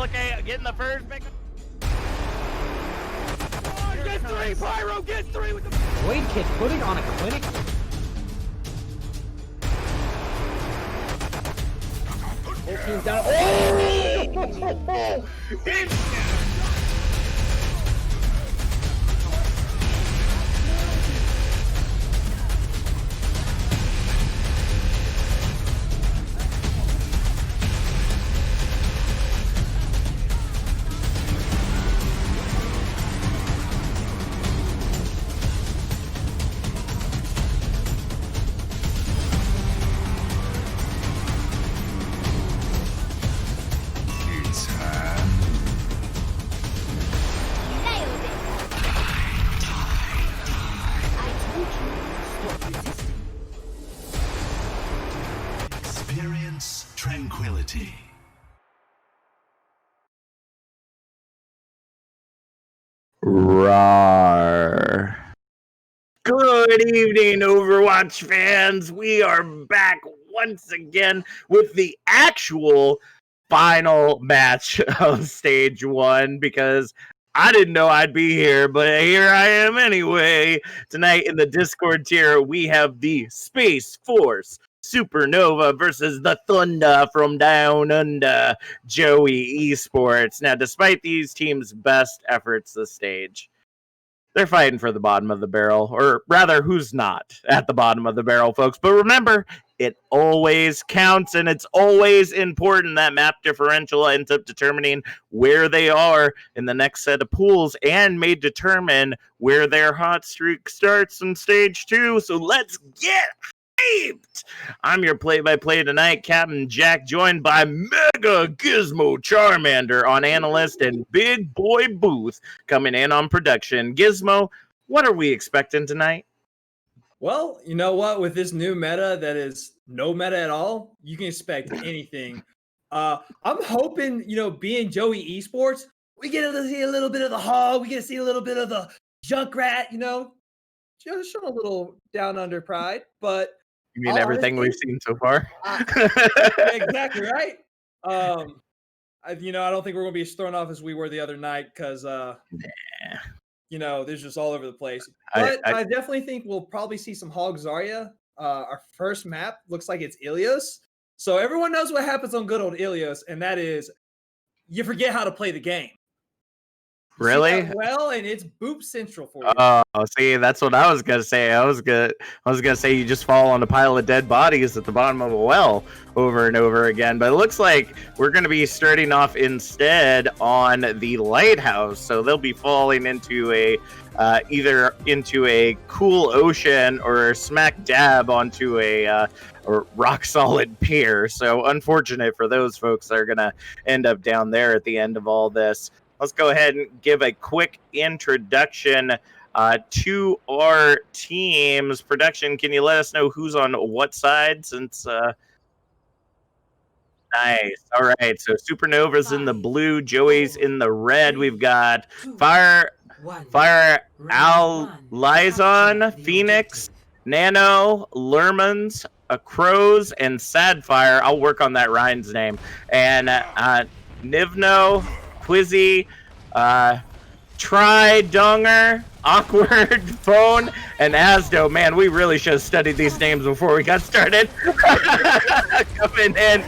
Delicate getting the first pick. Oh, get 3, Pyro, get 3 with the Void Kid putting on a clinic. 14 down. Oh! Experience tranquility. Roar. Good evening, Overwatch fans. We are back once again with the actual final match of Stage 1 because I didn't know I'd be here, but here I am anyway. Tonight in the Discord tier, we have the Space Force Supernova versus the Thunder from Down Under, Joey Esports. Now, despite these teams' best efforts this stage, they're fighting for the bottom of the barrel, or rather, who's not at the bottom of the barrel, folks. But remember, it always counts, and it's always important. That map differential ends up determining where they are in the next set of pools and may determine where their hot streak starts in Stage 2. So let's get hyped! I'm your play-by-play tonight, Captain Jack, joined by Mega GizmoCharmander on analyst and Big Boy Booth coming in on production. Gizmo, what are we expecting tonight? Well, you know what? With this new meta that is no meta at all, you can expect anything. I'm hoping, being Joey Esports, we get to see a little bit of the hog. We get to see a little bit of the Junkrat, just show a little down under pride. But you mean everything we've seen so far? Exactly right. I don't think we're going to be as thrown off as we were the other night because, there's just all over the place. But I definitely think we'll probably see some Hog Zarya. Our first map looks like it's Ilios. So everyone knows what happens on good old Ilios, and that is you forget how to play the game. Really? Well, and it's boop central for you. Oh, see, that's what I was gonna say. I was gonna say you just fall on a pile of dead bodies at the bottom of a well over and over again. But it looks like we're gonna be starting off instead on the lighthouse. So they'll be falling into a either into a cool ocean or smack dab onto a or rock solid pier. So unfortunate for those folks that are gonna end up down there at the end of all this. Let's go ahead and give a quick introduction to our teams. Production, can you let us know who's on what side? Since nice. All right. So Supernova's in the blue, Joey's in the red. We've got Fire Lizon, Phoenix, Nano, Lermans, Crows, and Sadfire. I'll work on that Ryan's name. And Nivno, Quizzy, Donger, Awkward, Phone, and Asdo. Man, we really should have studied these names before we got started. Coming in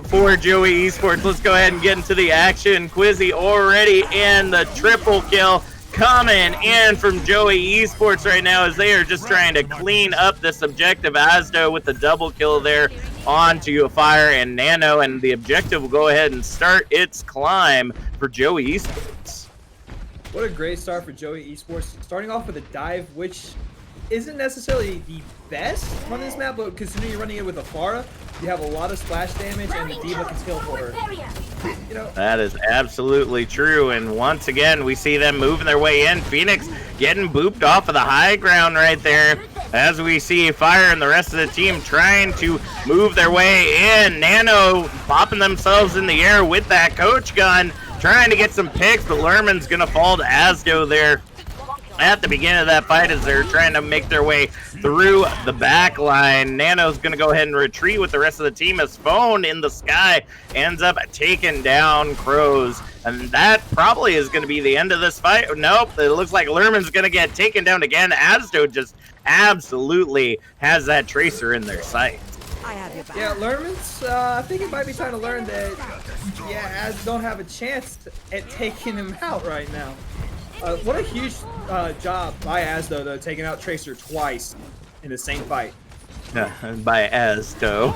for Joey Esports. Let's go ahead and get into the action. Quizzy already in the triple kill. Coming in from Joey Esports right now as they are just trying to clean up this objective. Asdo with the double kill there onto Fire and Nano, and the objective will go ahead and start its climb for Joey Esports. What a great start for Joey Esports. Starting off with a dive, which isn't necessarily the best on this map, but considering you're running it with a Pharah, you have a lot of splash damage, and the D.Va can skill for her. That is absolutely true, and once again, we see them moving their way in. Phoenix getting booped off of the high ground right there, as we see Fire and the rest of the team trying to move their way in. Nano popping themselves in the air with that coach gun, trying to get some picks, but Lerman's going to fall to Asdo there. at the beginning of that fight as they're trying to make their way through the back line. Nano's going to go ahead and retreat with the rest of the team as Phone in the sky ends up taking down Crows. And that probably is going to be the end of this fight. Nope, it looks like Lerman's going to get taken down again. Asdo just absolutely has that Tracer in their sight. Yeah, Lerman's, I think it might be time to learn that, yeah, Az don't have a chance at taking him out right now. What a huge job by Az, though, taking out Tracer twice in the same fight. By Asdo.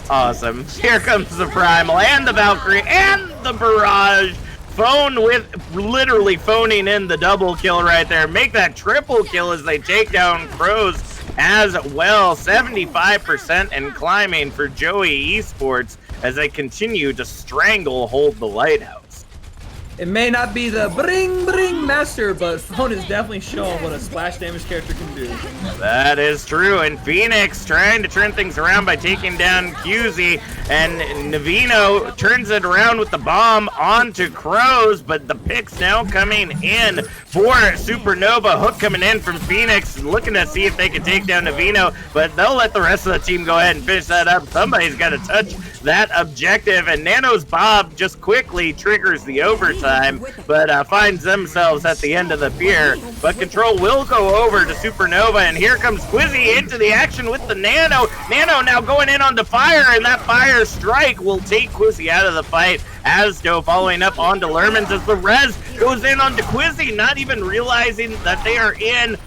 Awesome. Here comes the Primal and the Valkyrie and the Barrage. Phone with literally phoning in the double kill right there. Make that triple kill as they take down Crows as well. 75% and climbing for Joey Esports as they continue to hold the Lighthouse. It may not be the bring master, but Phone is definitely showing what a splash damage character can do. That is true, and Phoenix trying to turn things around by taking down QZ, and Navino turns it around with the bomb onto Crows, but the picks now coming in for Supernova. Hook coming in from Phoenix, looking to see if they can take down Navino, but they'll let the rest of the team go ahead and finish that up. Somebody's got to touch that objective, and Nano's Bob just quickly triggers the overtime, but finds themselves at the end of the pier. But control will go over to Supernova, and here comes Quizzy into the action with the Nano. Nano now going in onto fire, and that fire strike will take Quizzy out of the fight. Asdo following up onto Lermans as the res goes in onto Quizzy, not even realizing that they are in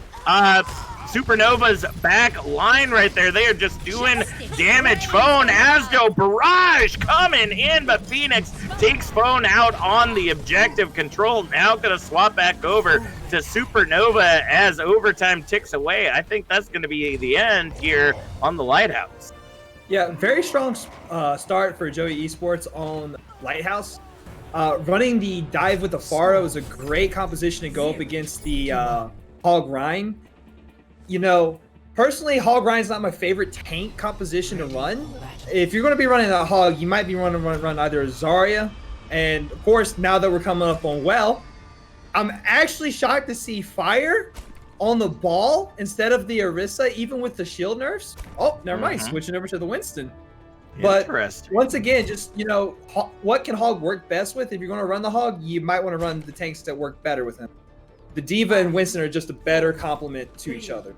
Supernova's back line right there. They are just doing damage. Phone, Asdo, Barrage coming in, but Phoenix takes Phone out on the objective. Control now going to swap back over to Supernova as overtime ticks away. I think that's going to be the end here on the Lighthouse. Yeah, very strong start for Joey Esports on Lighthouse. Running the dive with the Pharaoh is a great composition to go up against the Hog Rhine. You know, personally, Hog Rhine is not my favorite tank composition to run. If you're going to be running that Hog, you might be run either Zarya, and of course, now that we're coming up on Well, I'm actually shocked to see Fire on the ball instead of the Orisa, even with the shield nerfs. Oh, never mind, switching over to the Winston. But once again, just, you know, what can Hog work best with? If you're going to run the Hog, you might want to run the tanks that work better with him. The Diva and Winston are just a better complement to each other.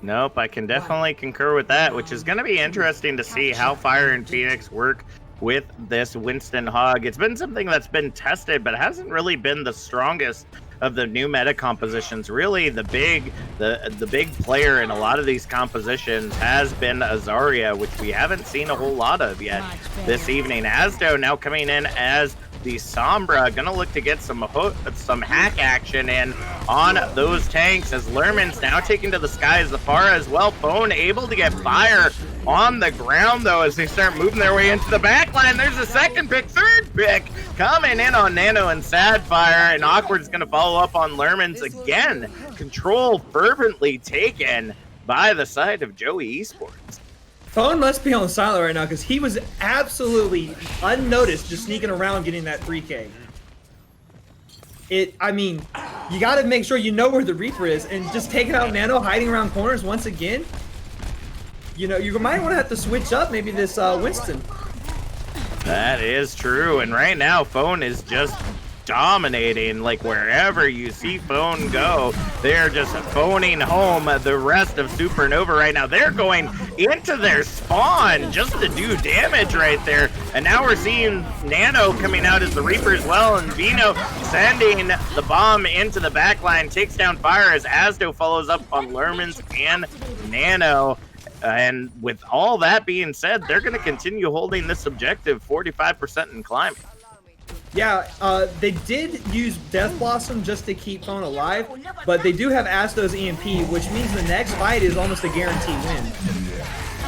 Nope, I can definitely concur with that, which is going to be interesting to see how Fire and Phoenix work with this Winston Hog. It's been something that's been tested, but hasn't really been the strongest of the new meta compositions. Really, the big player in a lot of these compositions has been Zarya, which we haven't seen a whole lot of yet this evening. Asdo now coming in as the Sombra, gonna look to get some hack action in on those tanks as Lerman's now taken to the sky as the Pharah as well. Phone able to get fire on the ground though as they start moving their way into the back line. There's a second pick, third pick coming in on Nano and Sadfire, and Awkward's gonna follow up on Lerman's again. Control fervently taken by the side of Joey Esports. Phone must be on silent right now because he was absolutely unnoticed just sneaking around getting that 3K. I mean, you got to make sure you know where the Reaper is, and just taking out Nano, hiding around corners once again. You know, you might want to have to switch up maybe this Winston. That is true, and right now Phone is just dominating. Like wherever you see Phone go, they're just phoning home the rest of Supernova right now. They're going into their spawn just to do damage right there, and now we're seeing Nano coming out as the Reaper as well, and Vino sending the bomb into the backline, takes down Fire as Asdo follows up on Lermans and Nano. And with all that being said, they're going to continue holding this objective 45% and climbing. Yeah, they did use Death Blossom just to keep Phone alive, but they do have Astro's EMP, which means the next fight is almost a guaranteed win.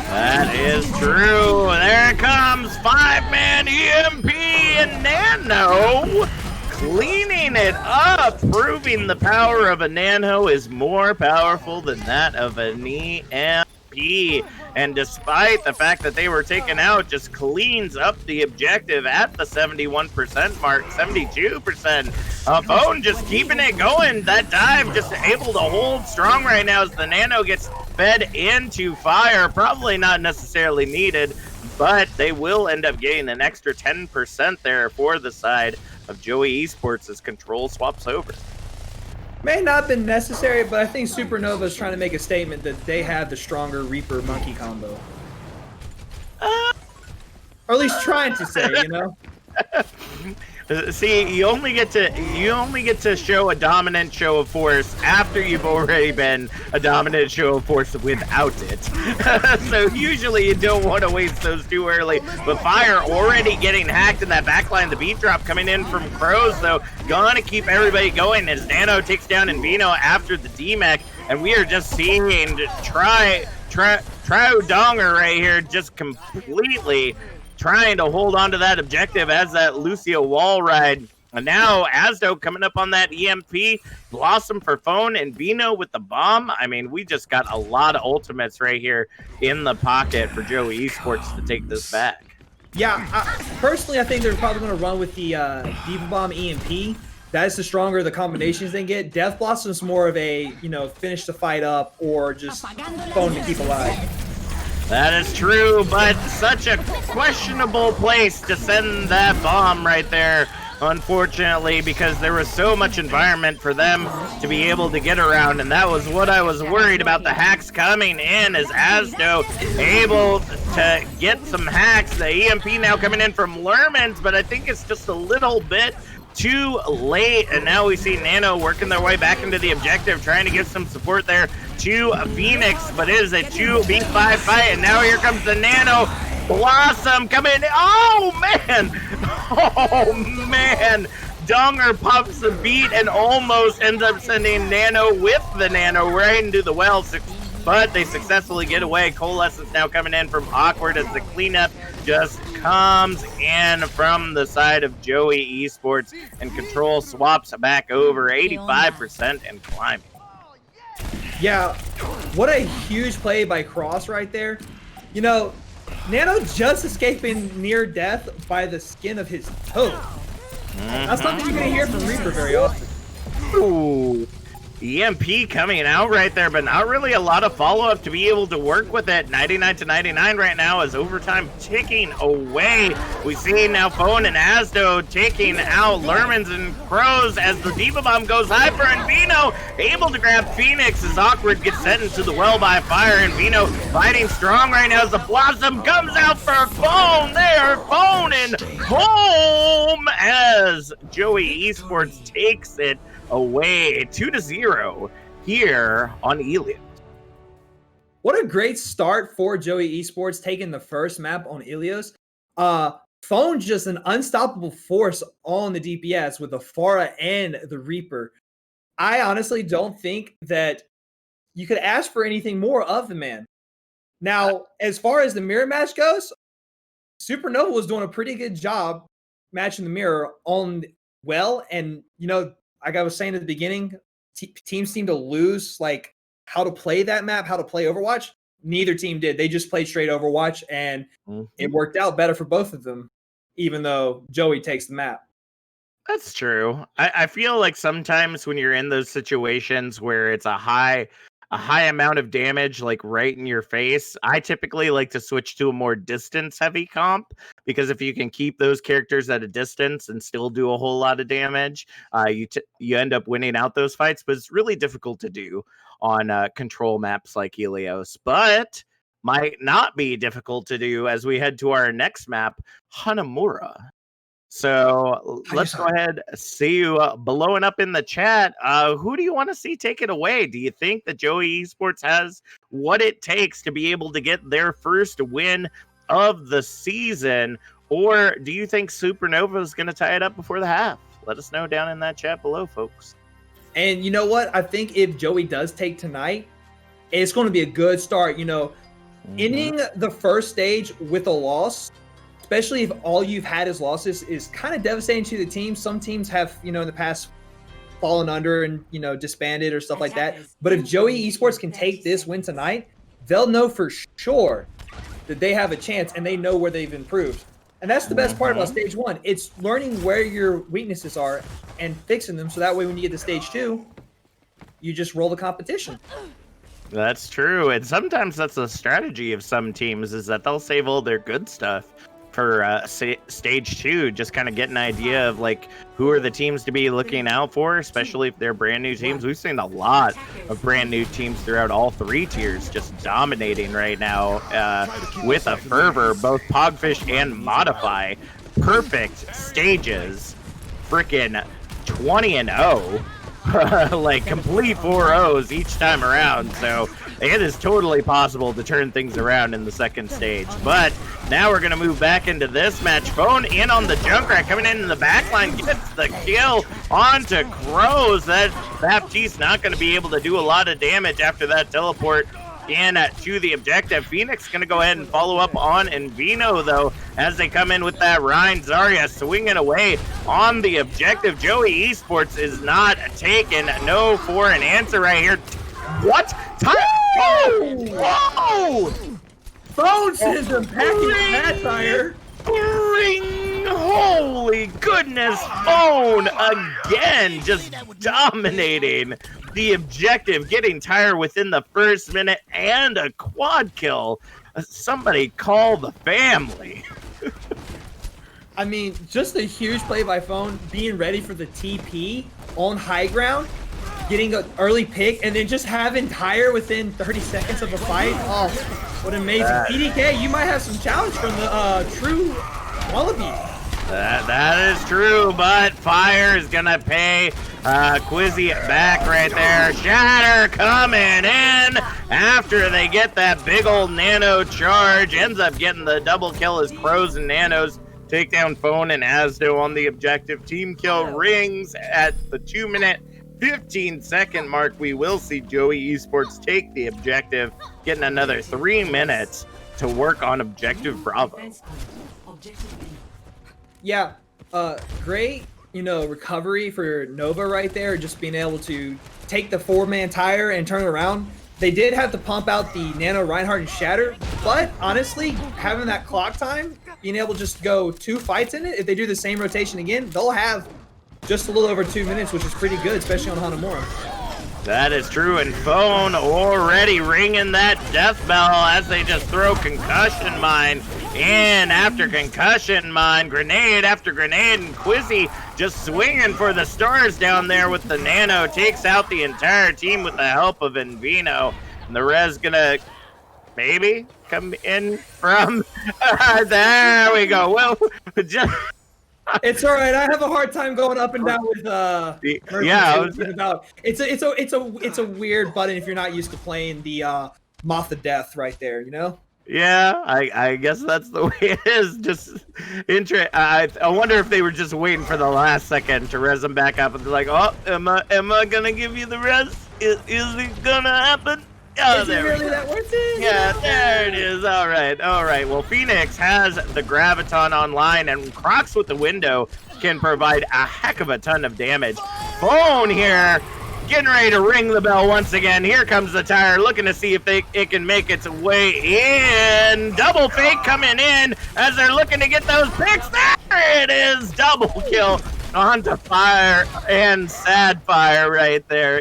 That is true. There it comes. 5-man EMP and Nano cleaning it up, proving the power of a Nano is more powerful than that of a knee and EMP, and despite the fact that they were taken out, just cleans up the objective at the 71% mark, 72%. Bone just keeping it going. That dive just able to hold strong right now as the Nano gets fed into fire. Probably not necessarily needed, but they will end up getting an extra 10% there for the side of Joey Esports as control swaps over. May not have been necessary, but I think Supernova is trying to make a statement that they have the stronger Reaper Monkey combo. Or at least trying to say, you know? See, you only get to show a dominant show of force after you've already been a dominant show of force without it. So usually you don't want to waste those too early. But Fire already getting hacked in that backline. The beat drop coming in from Crows, though, gonna keep everybody going as Nano takes down Invino after the DMAC, and we are just seeing Donger right here just completely trying to hold on to that objective as that Lucio wall ride. And now Asdo coming up on that EMP, Blossom for phone, and Vino with the bomb. I mean, we just got a lot of ultimates right here in the pocket for Joey Esports to take this back. Yeah, personally, I think they're probably going to run with the Diva Bomb EMP. That is the stronger the combinations they get. Death Blossom's more of a, you know, finish the fight up or just phone to keep alive. That is true, but such a questionable place to send that bomb right there, unfortunately, because there was so much environment for them to be able to get around, and that was what I was worried about. The hacks coming in as Asdo able to get some hacks. The EMP now coming in from Lermans, but I think it's just a little bit too late, and now we see Nano working their way back into the objective, trying to get some support there to Phoenix, but it is a 2v5 fight, and now here comes the Nano. Blossom coming in. Oh man, Donger pops the beat and almost ends up sending Nano with the Nano right into the well, but they successfully get away. Coalescence now coming in from Awkward as the cleanup just comes in from the side of Joey Esports, and control swaps back over 85% and climbing. Yeah, what a huge play by Cross right there. You know, Nano just escaping near death by the skin of his toe. That's something you're going to hear from Reaper very often. Ooh. EMP coming out right there, but not really a lot of follow-up to be able to work with it. 99-99 right now as overtime ticking away. We see now Phone and Asdo taking out Lermans and Crows as the Diva Bomb goes Hyper, and Vino able to grab Phoenix as Awkward gets sent into the well by Fire, and Vino fighting strong right now as the Blossom comes out for Phone there. Phone and home as Joey Esports takes it away 2-0 here on Ilios. What a great start for Joey Esports taking the first map on Ilios. Phone's just an unstoppable force on the DPS with the Pharah and the Reaper. I honestly don't think that you could ask for anything more of the man. Now, as far as the mirror match goes, Supernova was doing a pretty good job matching the mirror on well, and you know, like I was saying at the beginning, teams seem to lose like how to play that map, how to play Overwatch. Neither team did. They just played straight Overwatch, and it worked out better for both of them, even though Joey takes the map. That's true. I feel like sometimes when you're in those situations where it's a high amount of damage, like right in your face, I typically like to switch to a more distance heavy comp, because if you can keep those characters at a distance and still do a whole lot of damage, you end up winning out those fights. But it's really difficult to do on control maps like Helios, but might not be difficult to do as we head to our next map, Hanamura. So let's go ahead, see you blowing up in the chat. Who do you want to see take it away? Do you think that Joey Esports has what it takes to be able to get their first win of the season? Or do you think Supernova is going to tie it up before the half? Let us know down in that chat below, folks. And you know what? I think if Joey does take tonight, it's going to be a good start. You know, ending the first stage with a loss, especially if all you've had is losses, is kind of devastating to the team. Some teams have, you know, in the past fallen under and, you know, disbanded or stuff like that. But if Joey Esports can take this win tonight, they'll know for sure that they have a chance and they know where they've improved. And that's the best part about stage 1. It's learning where your weaknesses are and fixing them, so that way when you get to stage 2, you just roll the competition. That's true, and sometimes that's a strategy of some teams, is that they'll save all their good stuff for stage 2, just kind of get an idea of like who are the teams to be looking out for, especially if they're brand new teams. We've seen a lot of brand new teams throughout all 3 tiers just dominating right now with a fervor, both Pogfish and Modify. Perfect stages, freaking 20-0. Like complete 4-0s each time around, so it is totally possible to turn things around in the second stage. But now we're gonna move back into this match. Phone in on the Junkrat, coming in the backline, gets the kill onto Crows. That Baptiste not gonna be able to do a lot of damage after that teleport in to the objective. Phoenix gonna go ahead and follow up on Invino though, as they come in with that Rhine. Zarya swinging away on the objective. Joey Esports is not taken no for an answer right here. What? Whoa! Phone system packing satire. Ring! Holy goodness! Phone again, just dominating the objective, getting tired within the first minute and a quad kill. Somebody call the family. I mean, just a huge play by Phone, being ready for the TP on high ground, getting an early pick, and then just having tire within 30 seconds of a fight. Oh, what amazing. PDK, you might have some challenge from the true Wallaby. That is true, but Fire is gonna pay Quizzy back right there. Shatter coming in after they get that big old nano charge. Ends up getting the double kill as Crows and Nanos take down Phone and Asdo on the objective. Team kill rings at the 2-minute 15-second mark. We will see Joey Esports take the objective, getting another 3 minutes to work on objective Bravo. Yeah, great, recovery for Nova right there, just being able to take the 4-man tire and turn it around. They did have to pump out the Nano, Reinhardt, and Shatter, but honestly, having that clock time, being able to just go 2 fights in it, if they do the same rotation again, they'll have just a little over 2 minutes, which is pretty good, especially on Hanamura. That is true, and Phone already ringing that death bell as they just throw Concussion Mine in after Concussion Mine, grenade after grenade, and Quizzy just swinging for the stars down there with the Nano, takes out the entire team with the help of Invino, and the res gonna maybe come in from, there we go, well, just... It's all right. I have a hard time going up and down with it's a weird button if you're not used to playing the Moth of Death right there, Yeah, I guess that's the way it is. Just I wonder if they were just waiting for the last second to res them back up, and they're like, "Oh, am I gonna give you the res? Is it gonna happen?" Oh, is it really that worth it? Yeah, there it is. All right. Well, Phoenix has the Graviton online, and Crocs with the window can provide a heck of a ton of damage. Phone here, getting ready to ring the bell once again. Here comes the tire, looking to see if it can make its way in. Double fake coming in as they're looking to get those picks. There it is, double kill onto Fire and Sad Fire right there.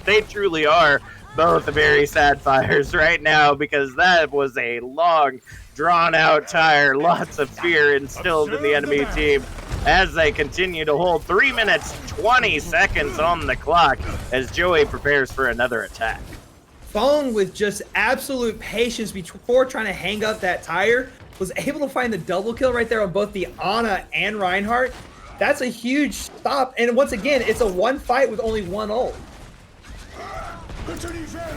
They truly are both very sad fires right now, because that was a long, drawn-out tire. Lots of fear instilled in the enemy team as they continue to hold 3 minutes, 20 seconds on the clock as Joey prepares for another attack. Phone, with just absolute patience before trying to hang up that tire, was able to find the double kill right there on both the Ana and Reinhardt. That's a huge stop, and once again, it's a 1 fight with only 1 ult.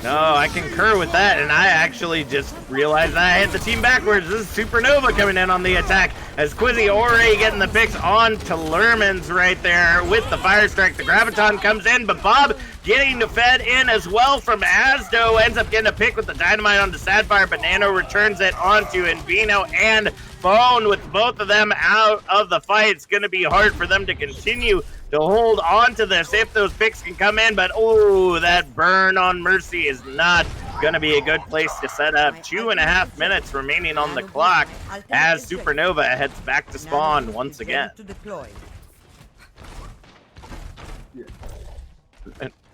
No, I concur with that, and I actually just realized I hit the team backwards. This is Supernova coming in on the attack as Quizzy already getting the picks on to Lermans right there with the Fire Strike. The Graviton comes in, but Bob getting the fed in as well from Asdo, ends up getting a pick with the Dynamite onto Sadfire, but Nano returns it onto Invino and Phone. With both of them out of the fight, it's going to be hard for them to continue to hold on to this if those picks can come in, but oh, that burn on Mercy is not going to be a good place to set up. 2.5 minutes remaining on the clock as Supernova heads back to spawn once again.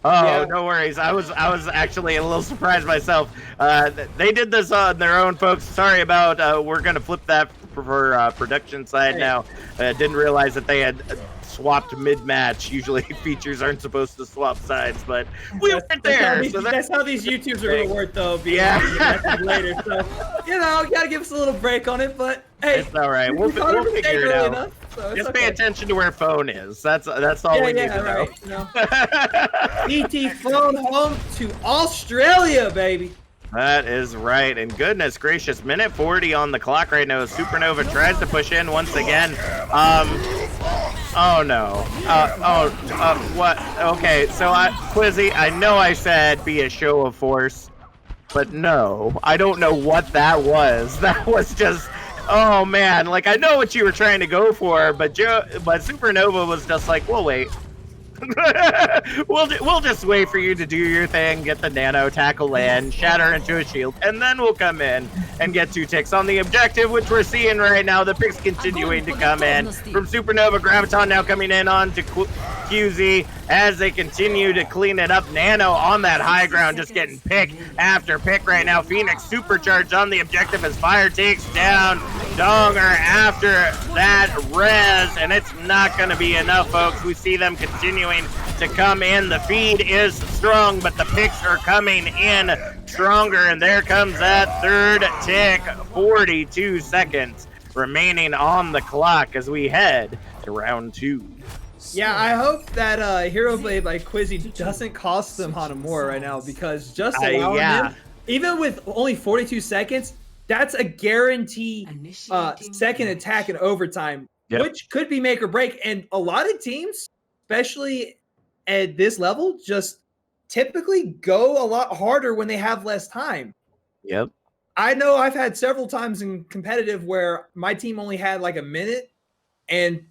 Oh, no worries. I was actually a little surprised myself. They did this on their own, folks. Sorry about. We're gonna flip that for production side now. Didn't realize that they had swapped mid-match. Usually features aren't supposed to swap sides, but we went there. That's how these YouTubes are gonna work, though. Yeah. Later, so gotta give us a little break on it. But hey, it's all right. We'll figure it out. Enough, so just pay attention to where phone is. That's all we need to know. You know. ET phone home to Australia, baby. That is right, and goodness gracious, minute 40 on the clock right now. Supernova tries to push in once again. Oh no. What? Okay, so Quizzy, I know I said be a show of force, but no, I don't know what that was. That was just, oh man, like I know what you were trying to go for, but Supernova was just like, we'll wait. we'll just wait for you to do your thing, get the nano, tackle land, shatter into a shield, and then we'll come in and get 2 ticks on the objective, which we're seeing right now. The picks continuing to come in from Supernova. Graviton now coming in on to QZ as they continue to clean it up. Nano on that high ground, just getting pick after pick right now. Phoenix supercharged on the objective as Fire takes down Donger after that res, and it's not going to be enough, folks. We see them continuing to come in. The feed is strong, but the picks are coming in stronger, and there comes that third tick. 42 seconds remaining on the clock as we head to round 2. Yeah, I hope that Hero Blade by Quizzy doesn't cost them Hanamura right now, because just allowing him, even with only 42 seconds, that's a guaranteed second attack in overtime, which could be make or break. And a lot of teams, especially at this level, just typically go a lot harder when they have less time. Yep. I know I've had several times in competitive where my team only had like a minute, and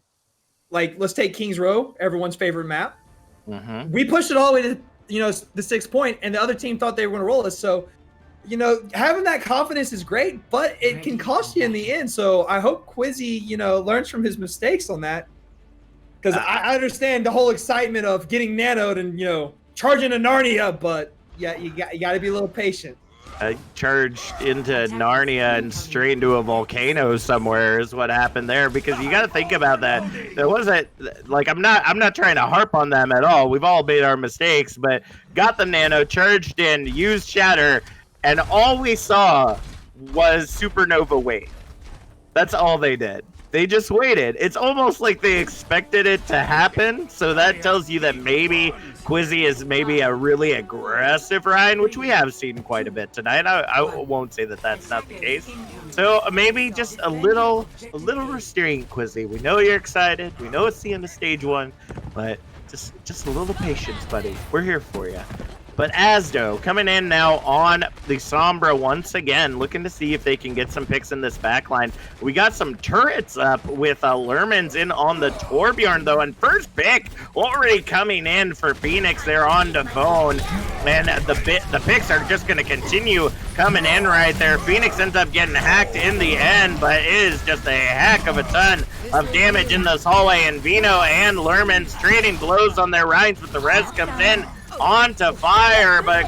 like, let's take Kings Row, everyone's favorite map. Mm-hmm. We pushed it all the way to, the 6 point, and the other team thought they were going to roll us. So, having that confidence is great, but it can cost you in the end. So I hope Quizzy, learns from his mistakes on that. Because I understand the whole excitement of getting nanoed and, charging a Narnia, but yeah, you got to be a little patient. Charged into Narnia and straight into a volcano somewhere is what happened there, because you got to think about that. There wasn't like, I'm not trying to harp on them at all. We've all made our mistakes, but got the nano, charged in, used shatter, and all we saw was Supernova wait. That's all they did. They just waited. It's almost like they expected it to happen. So that tells you that maybe Quizzy is maybe a really aggressive Ryan, which we have seen quite a bit tonight. I won't say that that's not the case. So maybe just a little restraint, Quizzy. We know you're excited. We know it's the end of stage 1, but just a little patience, buddy. We're here for you. But Asdo coming in now on the Sombra once again, looking to see if they can get some picks in this backline. We got some turrets up with Lermans in on the Torbjorn, though, and first pick already coming in for Phoenix. They're on the phone, and the picks are just going to continue coming in right there. Phoenix ends up getting hacked in the end, but it is just a heck of a ton of damage in this hallway, and Vino and Lermans trading blows on their rides, but the res comes in onto Fire, but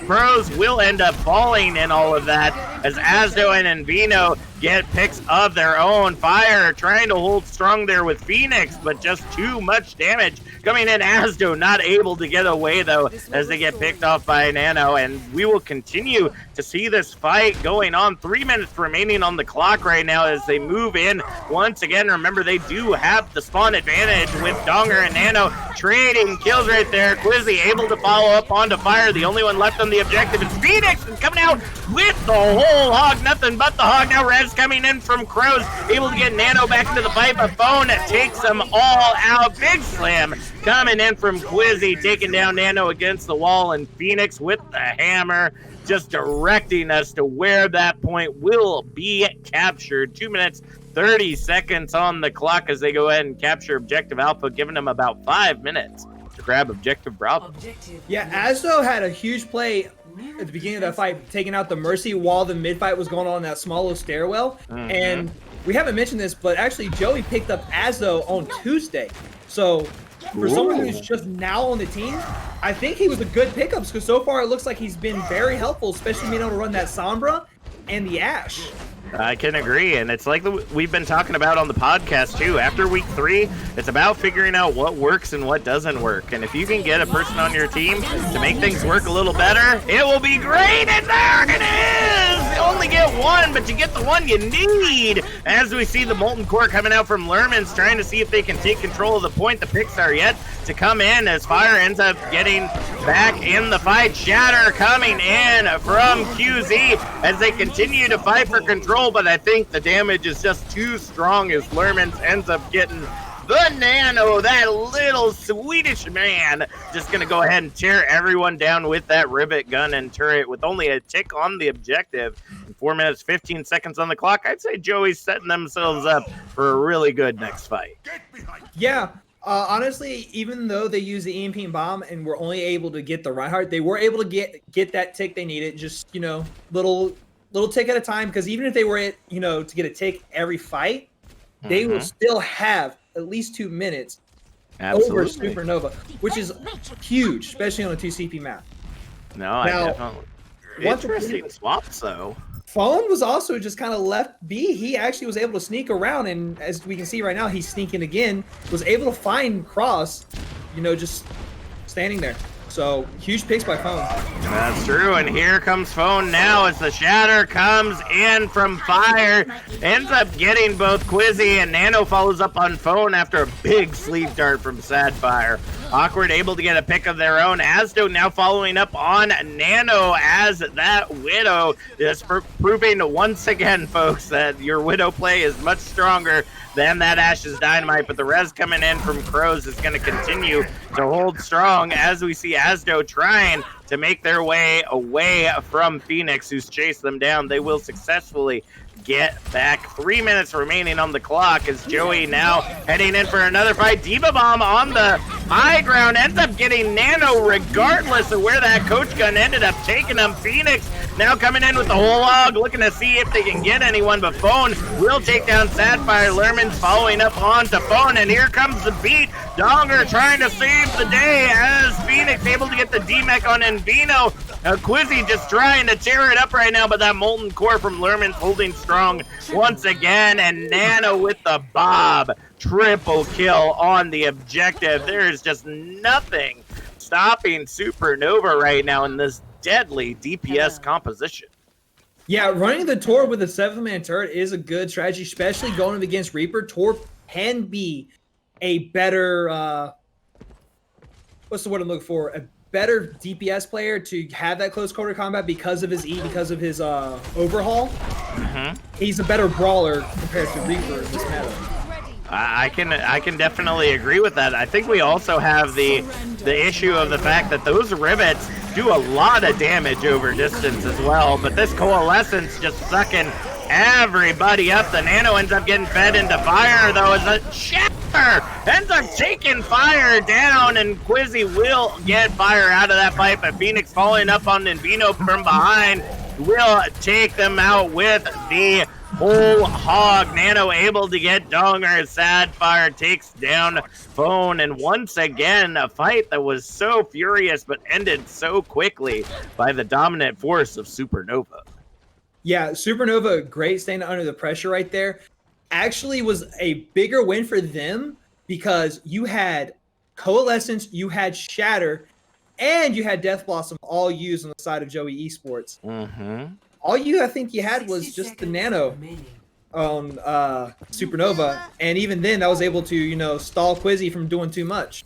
Pros will end up falling in all of that as Asdo and Vino get picks of their own. Fire trying to hold strong there with Phoenix, but just too much damage coming in. Asdo not able to get away, though, as they get picked off by Nano, and we will continue to see this fight going on. 3 minutes remaining on the clock right now as they move in once again. Remember, they do have the spawn advantage with Donger and Nano trading kills right there. Quizzy able to follow up onto Fire. The only one left on the objective is Phoenix, and coming out with the whole hog, nothing but the hog. Now Rez coming in from Crows, able to get Nano back into the fight, but Phone takes them all out. Big slam coming in from Quizzy, taking down Nano against the wall, and Phoenix with the hammer, just directing us to where that point will be captured. 2 minutes, 30 seconds on the clock as they go ahead and capture Objective Alpha, giving them about 5 minutes to grab objective Bravo. Yeah, Asdo had a huge play at the beginning of that fight, taking out the Mercy while the mid fight was going on in that small little stairwell. And we haven't mentioned this, but actually Joey picked up Asdo on Tuesday. So for someone who's just now on the team, I think he was a good pickup because so far it looks like he's been very helpful, especially being able to run that Sombra and the Ashe. I can agree, and it's like we've been talking about on the podcast too. After week 3, it's about figuring out what works and what doesn't work. And if you can get a person on your team to make things work a little better, it will be great. And there it is! You only get one, but you get the one you need. As we see the Molten Core coming out from Lerman's, trying to see if they can take control of the point. The picks are yet to come in as Fire ends up getting back in the fight. Shatter coming in from QZ as they continue to fight for control, but I think the damage is just too strong as Lermans ends up getting the Nano, that little Swedish man, just going to go ahead and tear everyone down with that rivet gun and turret with only a tick on the objective. 4 minutes, 15 seconds on the clock. I'd say Joey's setting themselves up for a really good next fight. Yeah. Honestly, even though they used the EMP bomb and were only able to get the Reinhardt, they were able to get that tick they needed. Just, little tick at a time. Because even if they were, to get a tick every fight, they will still have at least 2 minutes over Supernova, which is huge, especially on a 2 CP map. No, I definitely. Interesting swaps, though. Phone was also just kind of left be. He actually was able to sneak around, and as we can see right now, he's sneaking again. Was able to find Cross, just standing there. So huge picks by Phone. That's true, and here comes Phone now as the Shatter comes in from Fire. Ends up getting both Quizzy, and Nano follows up on Phone after a big sleep dart from Sadfire. Awkward able to get a pick of their own. Asdo now following up on Nano as that Widow, just proving once again, folks, that your Widow play is much stronger than that Ashe's Dynamite, but the res coming in from Crows is going to continue to hold strong as we see Asdo trying to make their way away from Phoenix, who's chased them down. They will successfully get back. 3 minutes remaining on the clock as Joey now heading in for another fight. Diva Bomb on the high ground ends up getting Nano regardless of where that coach gun ended up taking him. Phoenix now coming in with the whole log, looking to see if they can get anyone, but Phone will take down Sadfire. Lerman's following up onto Phone, and here comes the beat. Donger trying to save the day as Phoenix able to get the D-Mech on Envino. Quizzy just trying to tear it up right now, but that Molten Core from Lerman's holding strong once again, and Nano with the Bob. Triple kill on the objective. There is just nothing stopping Supernova right now in this deadly DPS composition. Yeah, running the Tor with a 7-man turret is a good strategy, especially going against Reaper. Tor can be a better, what's the word I'm looking for? A better DPS player to have that close quarter combat because of his E, because of his overhaul. He's a better brawler compared to Reaper in this meta. I can definitely agree with that. I think we also have the issue of the fact that those rivets do a lot of damage over distance as well, but this Coalescence just sucking everybody up. The Nano ends up getting fed into Fire, though, as a Shatter ends up taking Fire down, and Quizzy will get Fire out of that fight, but Phoenix following up on Envino from behind will take them out with the whole hog. Nano able to get Donger. Sadfire takes down Phone, and once again a fight that was so furious but ended so quickly by the dominant force of Supernova. Yeah, Supernova, great staying under the pressure right there. Actually was a bigger win for them because you had Coalescence, you had Shatter, and you had Death Blossom all used on the side of Joey Esports. All I think you had was just the Nano on Supernova, and even then that was able to, stall Quizzy from doing too much.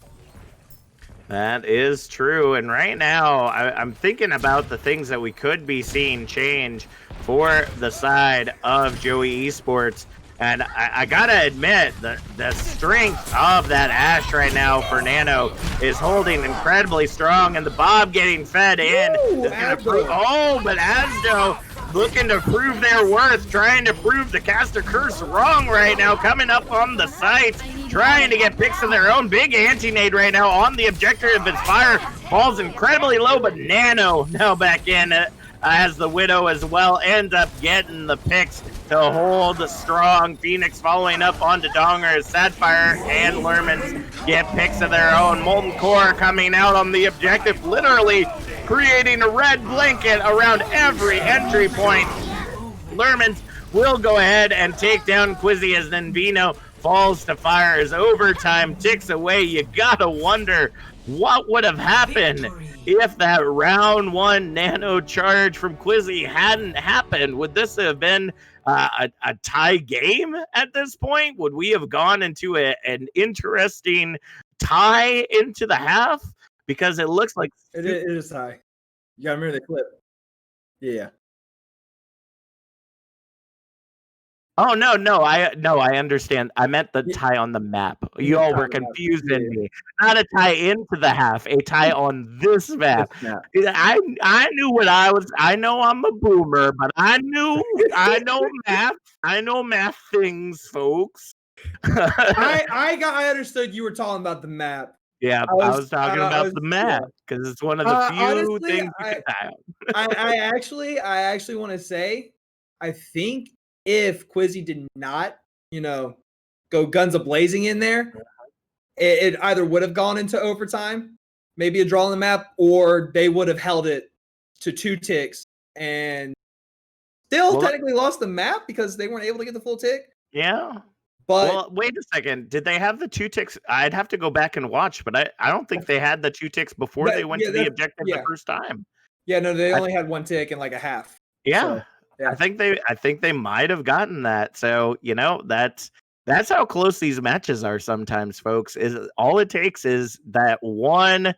That is true, and right now I'm thinking about the things that we could be seeing change for the side of Joey Esports, and I gotta admit the strength of that Ashe right now for Nano is holding incredibly strong, and the Bob getting fed in is gonna prove. Oh, but Asdo looking to prove their worth, trying to prove the Caster Curse wrong right now, coming up on the site. trying to get picks of their own. Big anti-nade right now on the objective. Its fire falls incredibly low, but Nano now back in as the Widow as well ends up getting the picks to hold strong. Phoenix following up onto Donger. Sadfire and Lermans get picks of their own. Molten Core coming out on the objective, literally creating a red blanket around every entry point. Lermans will go ahead and take down Quizzy as then Vino falls to fire as overtime ticks away. You gotta wonder what would have happened if that round one nano charge from Quizzy hadn't happened. Would this have been a tie game at this point? Would we have gone into an interesting tie into the half? Because it looks like it is tie. You gotta remember the clip. Yeah. Oh no, I understand. I meant the tie on the map. You all were confusing me. Not a tie into the half, a tie on this map. I knew what I was. I know I'm a boomer, but I know math. I know math things, folks. I understood you were talking about the map. Yeah, I was talking about the map because it's one of the few honestly, things you can tie on. I actually want to say, I think if Quizzy did not, go guns a blazing in there, it either would have gone into overtime, maybe a draw on the map, or they would have held it to 2 ticks and still technically lost the map because they weren't able to get the full tick. Yeah. But well, wait a second. Did they have the 2 ticks? I'd have to go back and watch, but I don't think they had the 2 ticks before they went to the objective the first time. Yeah, no, they only had 1 tick and like a half. Yeah. So, yeah. I think they might have gotten that. So, that's how close these matches are sometimes, folks. Is all it takes is that one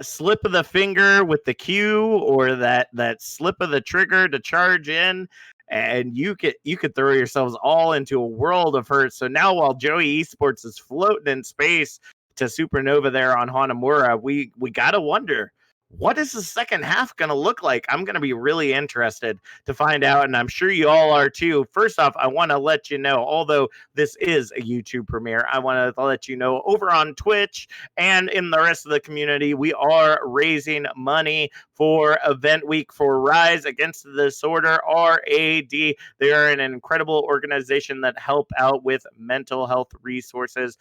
slip of the finger with the Q, or that slip of the trigger to charge in, and you could throw yourselves all into a world of hurt. So now while Joey Esports is floating in space to Supernova there on Hanamura, we gotta wonder, what is the second half going to look like? I'm going to be really interested to find out, and I'm sure you all are too. First off, I want to let you know, although this is a YouTube premiere, I want to let you know over on Twitch and in the rest of the community, we are raising money for Event Week for Rise Against the Disorder, RAD. They are an incredible organization that help out with mental health resources,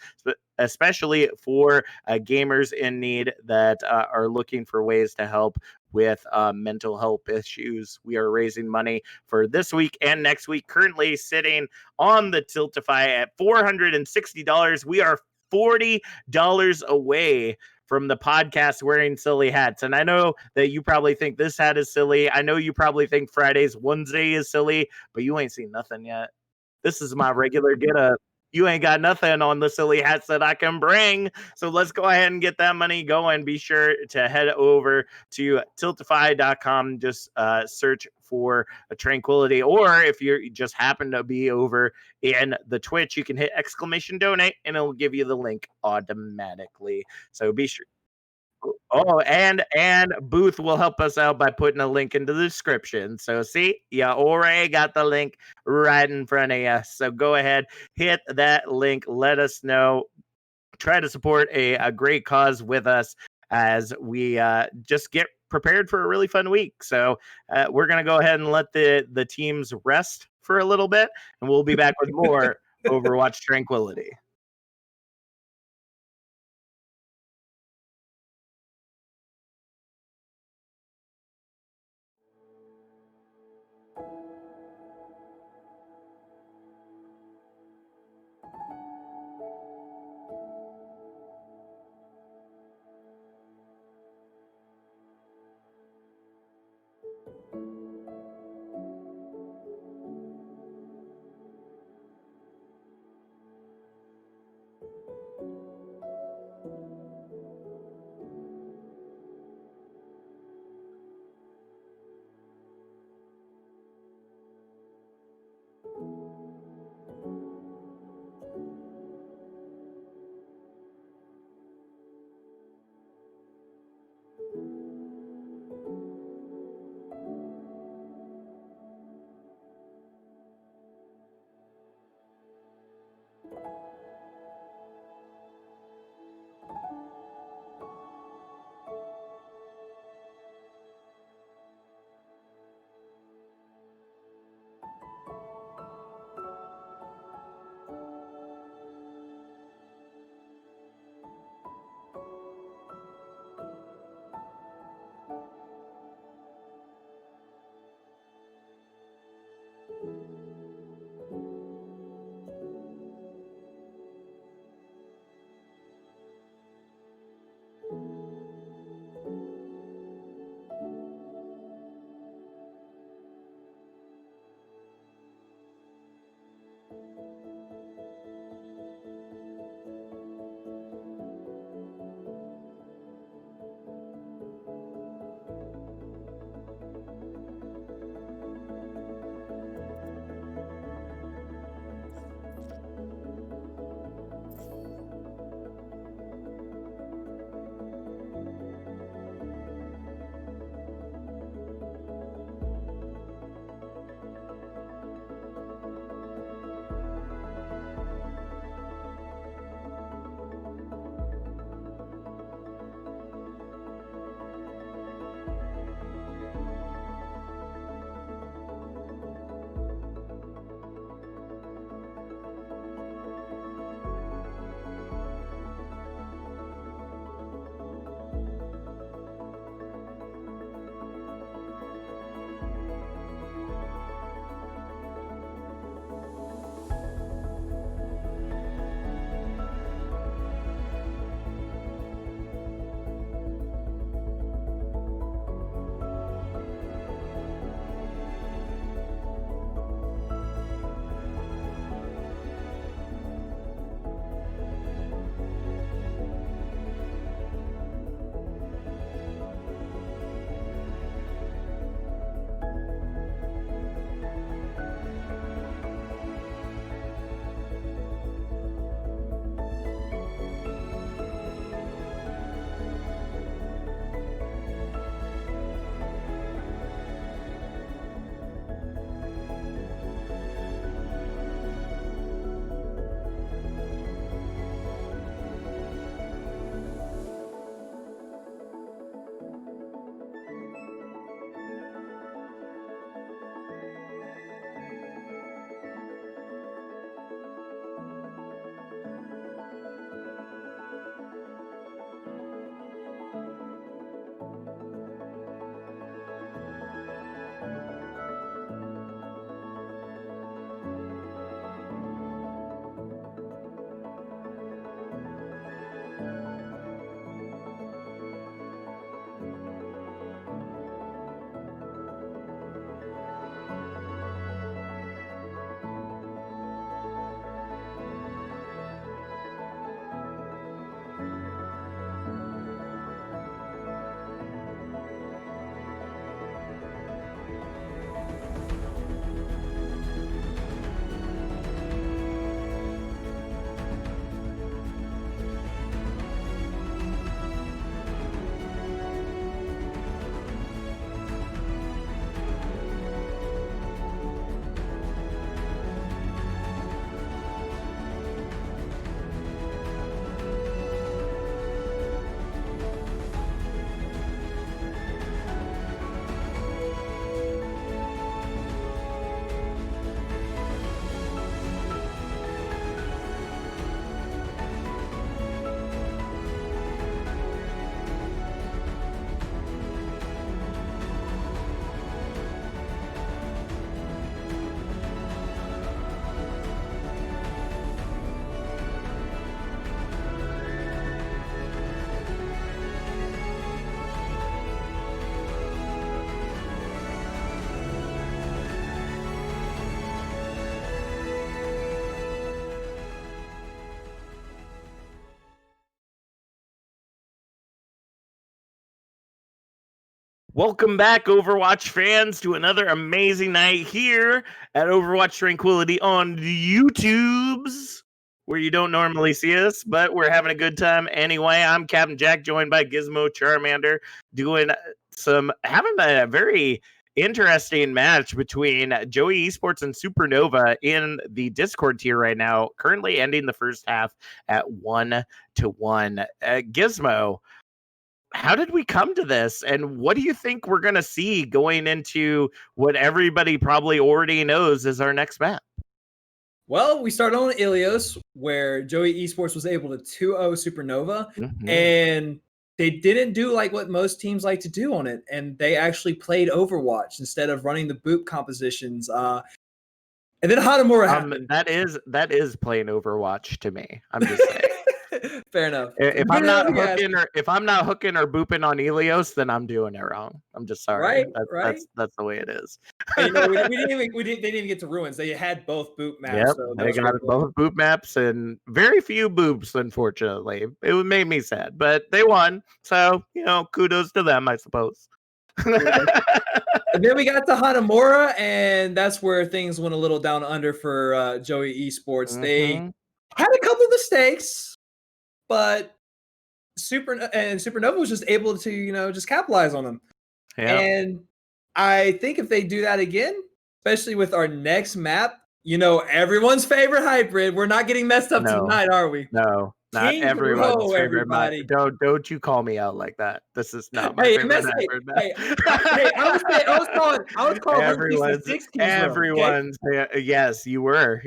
especially for gamers in need that are looking for ways to help with mental health issues. We are raising money for this week and next week, currently sitting on the Tiltify at $460. We are $40 away from the podcast wearing silly hats. And I know that you probably think this hat is silly. I know you probably think Friday's Wednesday is silly, but you ain't seen nothing yet. This is my regular get up. You ain't got nothing on the silly hats that I can bring. So let's go ahead and get that money going. Be sure to head over to tiltify.com. Just search for a Tranquility. Or if you just happen to be over in the Twitch, you can hit !donate and it'll give you the link automatically. So be sure. Oh, and Booth will help us out by putting a link in the description. So see, you already got the link right in front of you. So go ahead, hit that link. Let us know. Try to support a great cause with us as we just get prepared for a really fun week. So we're going to go ahead and let the teams rest for a little bit, and we'll be back with more Overwatch Tranquility. Welcome back, Overwatch fans, to another amazing night here at Overwatch Tranquility on YouTube's, where you don't normally see us, but we're having a good time anyway. I'm Captain Jack, joined by GizmoCharmander, having a very interesting match between Joey Esports and Supernova in the Discord tier right now, currently ending the first half at 1-1. Gizmo, how did we come to this, and what do you think we're going to see going into what everybody probably already knows is our next map? Well, we started on Ilios, where Joey Esports was able to 2-0 Supernova, and they didn't do like what most teams like to do on it, and they actually played Overwatch instead of running the boot compositions. And then Hanamura happened. That is playing Overwatch to me. I'm just saying. Fair enough. If I'm not hooking or booping on Ilios, then I'm doing it wrong. I'm just sorry. That's the way it is. And, they didn't even get to ruins. They had both boop maps. Yep, so they got both boop maps and very few boops. Unfortunately, it made me sad, but they won. So kudos to them, I suppose. And then we got to Hanamura, and that's where things went a little down under for Joey Esports. They had a couple of mistakes, but Supernova was just able to just capitalize on them. Yeah. And I think if they do that again, especially with our next map, everyone's favorite hybrid, we're not getting messed up tonight, are we? No. Not everyone's favorite map. Don't you call me out like that. This is not my favorite hybrid map. I was calling everyone's. Yes, you were.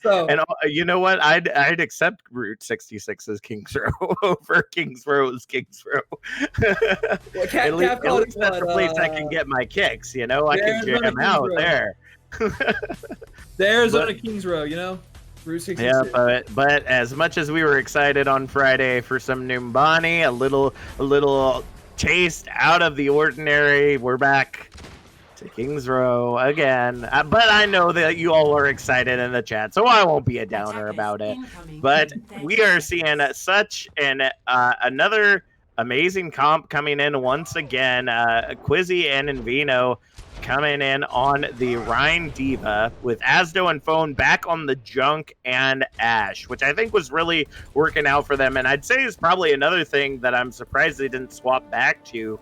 So, and you know what? I'd accept Route 66's Kings Row over Kings Row's Kings Row. At least that's the place I can get my kicks. I can jam out there. The Arizona Kings Row, Yeah, but as much as we were excited on Friday for some Numbani, a little taste out of the ordinary, we're back to Kings Row again. But I know that you all are excited in the chat, so I won't be a downer about it. But we are seeing such another amazing comp coming in once again. Quizzy and Invino coming in on the Rhine Diva with Asdo and Phone back on the Junk and Ash, which I think was really working out for them. And I'd say is probably another thing that I'm surprised they didn't swap back to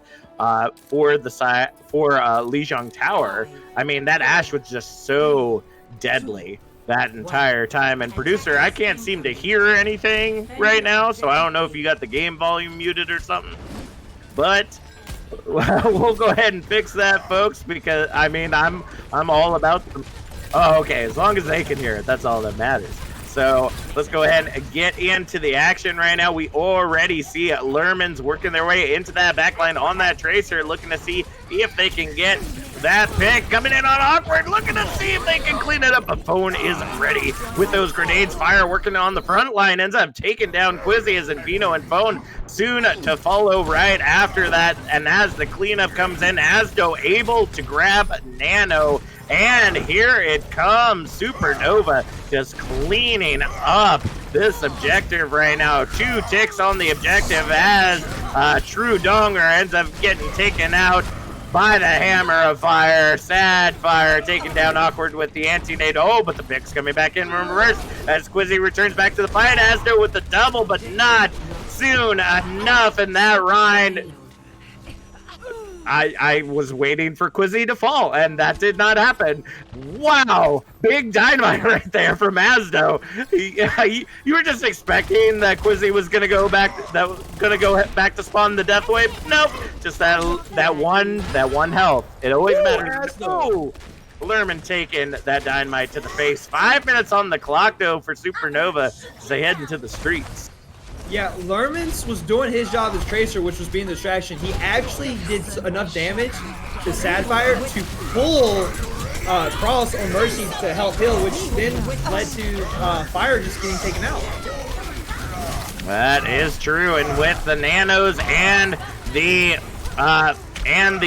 for Lijiang Tower. I mean, that Ash was just so deadly that entire time. And producer, I can't seem to hear anything right now, so I don't know if you got the game volume muted or something. But we'll go ahead and fix that, folks, because I'm all about them. Oh, okay, as long as they can hear it, that's all that matters. So let's go ahead and get into the action right now. We already see Lerman's working their way into that backline on that Tracer, looking to see if they can get that pick. Coming in on Awkward, looking to see if they can clean it up. The Phone is ready with those grenades. Fire working on the front line, ends up taking down Quizzy as Invino and Phone soon to follow right after that. And as the cleanup comes in, Asdo able to grab Nano. And here it comes, Supernova just cleaning up this objective right now. 2 ticks on the objective as True Donger ends up getting taken out by the Hammer of Fire. Sad Fire taking down Awkward with the anti-nade. Oh, but the pick's coming back in reverse as Quizzy returns back to the fight. Asdo with the double, but not soon enough. And that Rhine, I was waiting for Quizzy to fall, and that did not happen. Wow, big dynamite right there from Asdo. You were just expecting that Quizzy was gonna go back to spawn the Death Wave. Nope, just that one health. It always matters. Oh, Lerman taking that dynamite to the face. 5 minutes on the clock though for Supernova as they head into the streets. Yeah, Lermans was doing his job as Tracer, which was being the distraction. He actually did enough damage to Sadfire to pull Cross on Mercy to help heal, which then led to Fire just getting taken out. That is true, and with the Nanos and the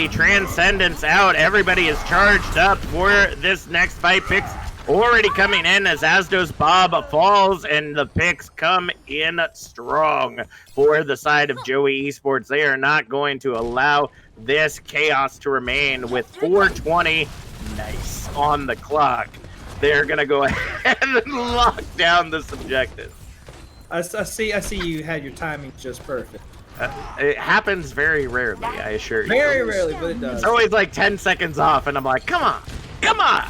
Transcendence out, everybody is charged up for this next fight. Picks already coming in as Asdo's Bob falls, and the picks come in strong for the side of Joey Esports. They are not going to allow this chaos to remain with 4:20 nice on the clock. They're going to go ahead and lock down this objective. I see you had your timing just perfect. It happens very rarely, I assure you. Very rarely, but it does. It's always like 10 seconds off, and I'm like, come on, come on.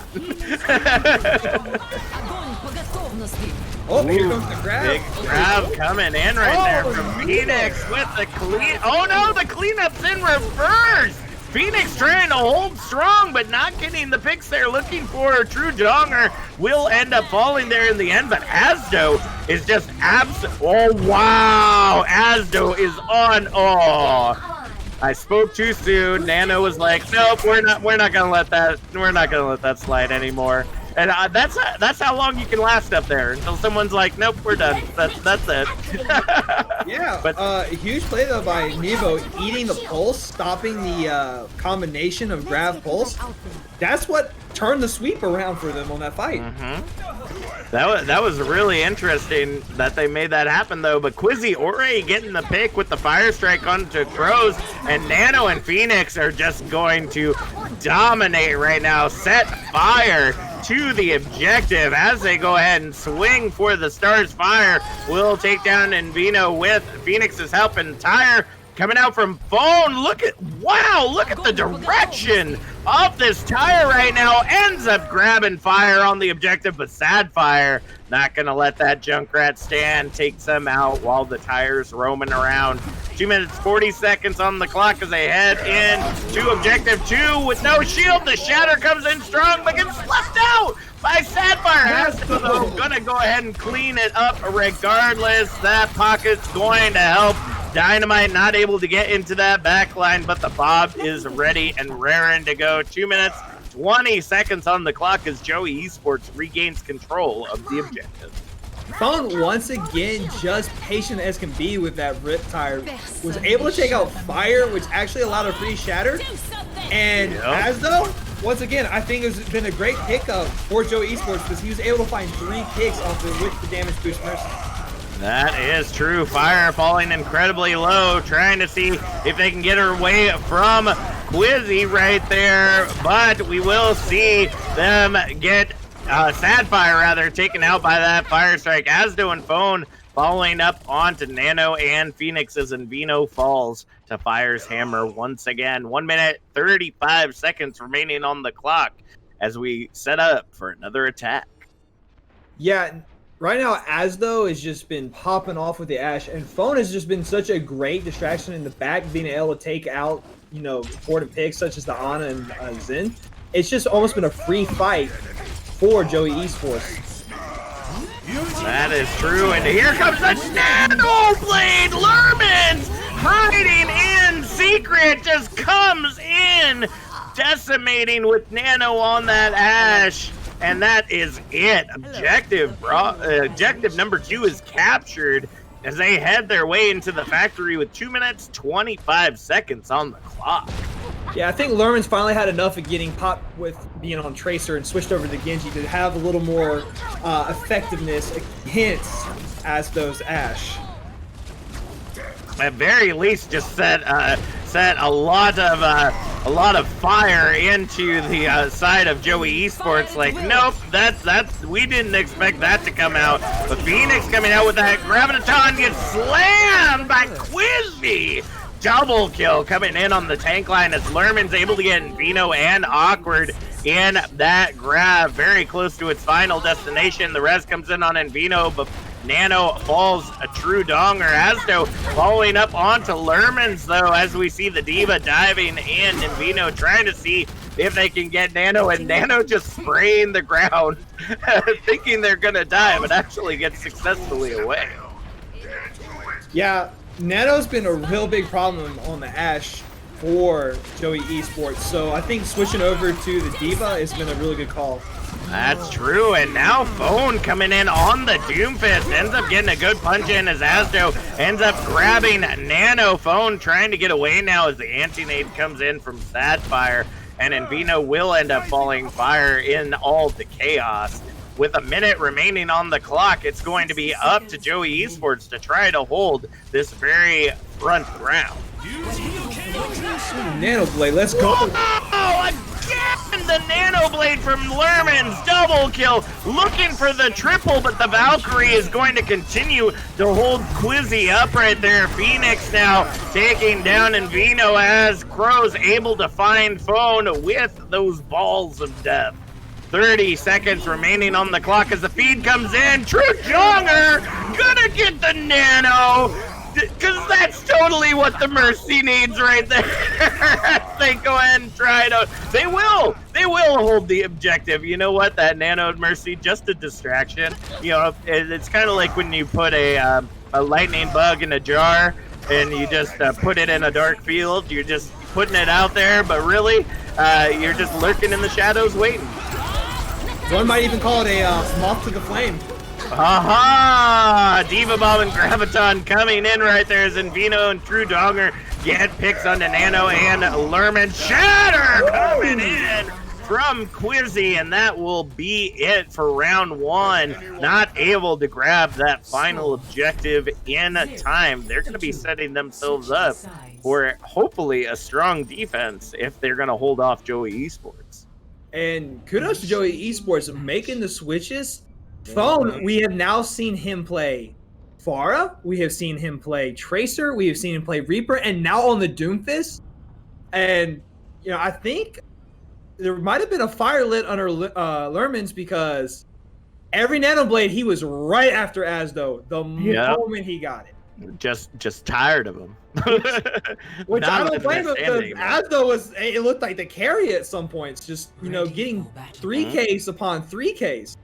Oh, here comes the grab. Big grab coming in right there from Phoenix with the clean. Oh no, the cleanup's in reverse. Phoenix trying to hold strong, but not getting the picks they're looking for. A true donger will end up falling there in the end, but Asdo is just oh wow, Asdo is on. Oh, I spoke too soon. Nano was like, nope, we're not gonna let that slide anymore. And that's how long you can last up there until someone's like, nope, we're done. That's it. Yeah, but huge play though by Nevo, eating the pulse, stopping the combination of grab pulse. That's what turned the sweep around for them on that fight. That was really interesting that they made that happen though. But Quizzy already getting the pick with the fire strike onto Crows, and Nano and Phoenix are just going to dominate right now. Set fire to the objective as they go ahead and swing for the Stars Fire. Will take down Envino with Phoenix's help, and Tire coming out from Phone. Look at the direction of this Tire right now. Ends up grabbing fire on the objective, but Sad Fire not gonna let that Junkrat stand. Takes them out while the Tire's roaming around. 2 minutes 40 seconds on the clock as they head in to objective 2 with no shield. The Shatter comes in strong, but gets left out by Sadfire. Asdo though gonna go ahead and clean it up regardless. That pocket's going to help. Dynamite not able to get into that back line, but the Bob is ready and raring to go. 2 minutes 20 seconds on the clock as Joey Esports regains control of the objective. Phone once again just patient as can be with that Rip Tire. Was able to take out Fire, which actually allowed a free Shatter. And Asdo, once again, I think it's been a great pickup for Joey Esports because he was able to find 3 picks off of with the damage boost Mercy. That is true. Fire falling incredibly low, trying to see if they can get her away from Quizzy right there. But we will see them get Sadfire rather taken out by that fire strike. Asdo and Phone following up onto Nano and Phoenix as Envino falls to Fire's hammer once again. 1 minute 35 seconds remaining on the clock as we set up for another attack. Yeah, right now Asdo has just been popping off with the Ashe, and Phone has just been such a great distraction in the back, being able to take out, you know, important picks such as the Ana and Zen. It's just almost been a free fight for Joey Esports. That is true, and here comes the Nano Blade. Lerman hiding in secret just comes in, decimating with Nano on that Ashe, and that is it. Objective number 2 is captured as they head their way into the factory with 2 minutes 25 seconds on the clock. Yeah, I think Lerman's finally had enough of getting popped with being on Tracer and switched over to Genji to have a little more effectiveness against Asdo's Ashe. At very least, just set a lot of fire into the side of Joey Esports. Like, nope, that's we didn't expect that to come out. But Phoenix coming out with that Graviton gets slammed by Quizzy. Double kill coming in on the tank line as Lerman's able to get Envino and Awkward in that grab. Very close to its final destination. The res comes in on Envino, but Nano falls a true donger. Asdo following up onto Lerman's though, as we see the Diva diving in. Envino trying to see if they can get Nano, and Nano just spraying the ground, thinking they're gonna die, but actually gets successfully away. Yeah, Nano's been a real big problem on the Ashe for Joey Esports, so I think switching over to the Diva has been a really good call. That's true, and now Phone coming in on the Doomfist, ends up getting a good punch in as Asdo ends up grabbing Nano. Phone trying to get away now as the anti-nade comes in from Sadfire. and Invino will end up falling fire in all the chaos. With a minute remaining on the clock, it's going to be up to Joey Esports to try to hold this very front round. Nano Blade, let's go. Oh, again, the Nano Blade from Lerman's double kill, looking for the triple, but the Valkyrie is going to continue to hold Quizzy up right there. Phoenix now taking down Invino as Crow's able to find Phone with those balls of death. 30 seconds remaining on the clock as the feed comes in. True Jonger gonna get the Nano, because that's totally what the Mercy needs right there. They go ahead and try to, they will hold the objective. You know what, that Nano Mercy, just a distraction. You know, it's kind of like when you put a lightning bug in a jar and you just put it in a dark field. You're just putting it out there, but really, you're just lurking in the shadows waiting. One might even call it a moth to the flame. Aha! Diva Bomb and Graviton coming in right there as Invino and True Donger get picks onto Nano and Lerman. Shatter coming in from Quizzy, and that will be it for round one. Not able to grab that final objective in time. They're going to be setting themselves up for hopefully a strong defense if they're going to hold off Joey Esports. And kudos to Joey Esports making the switches. Phone, we have now seen him play Pharah, we have seen him play Tracer, we have seen him play Reaper, and now on the Doomfist. And, you know, I think there might have been a fire lit under Lerman's, because every Nano Blade, he was right after Asdo the moment he got it. Just tired of him. Which I don't blame him, because Asdo was, it looked like the carry at some points, just, you know, getting 3Ks upon 3Ks.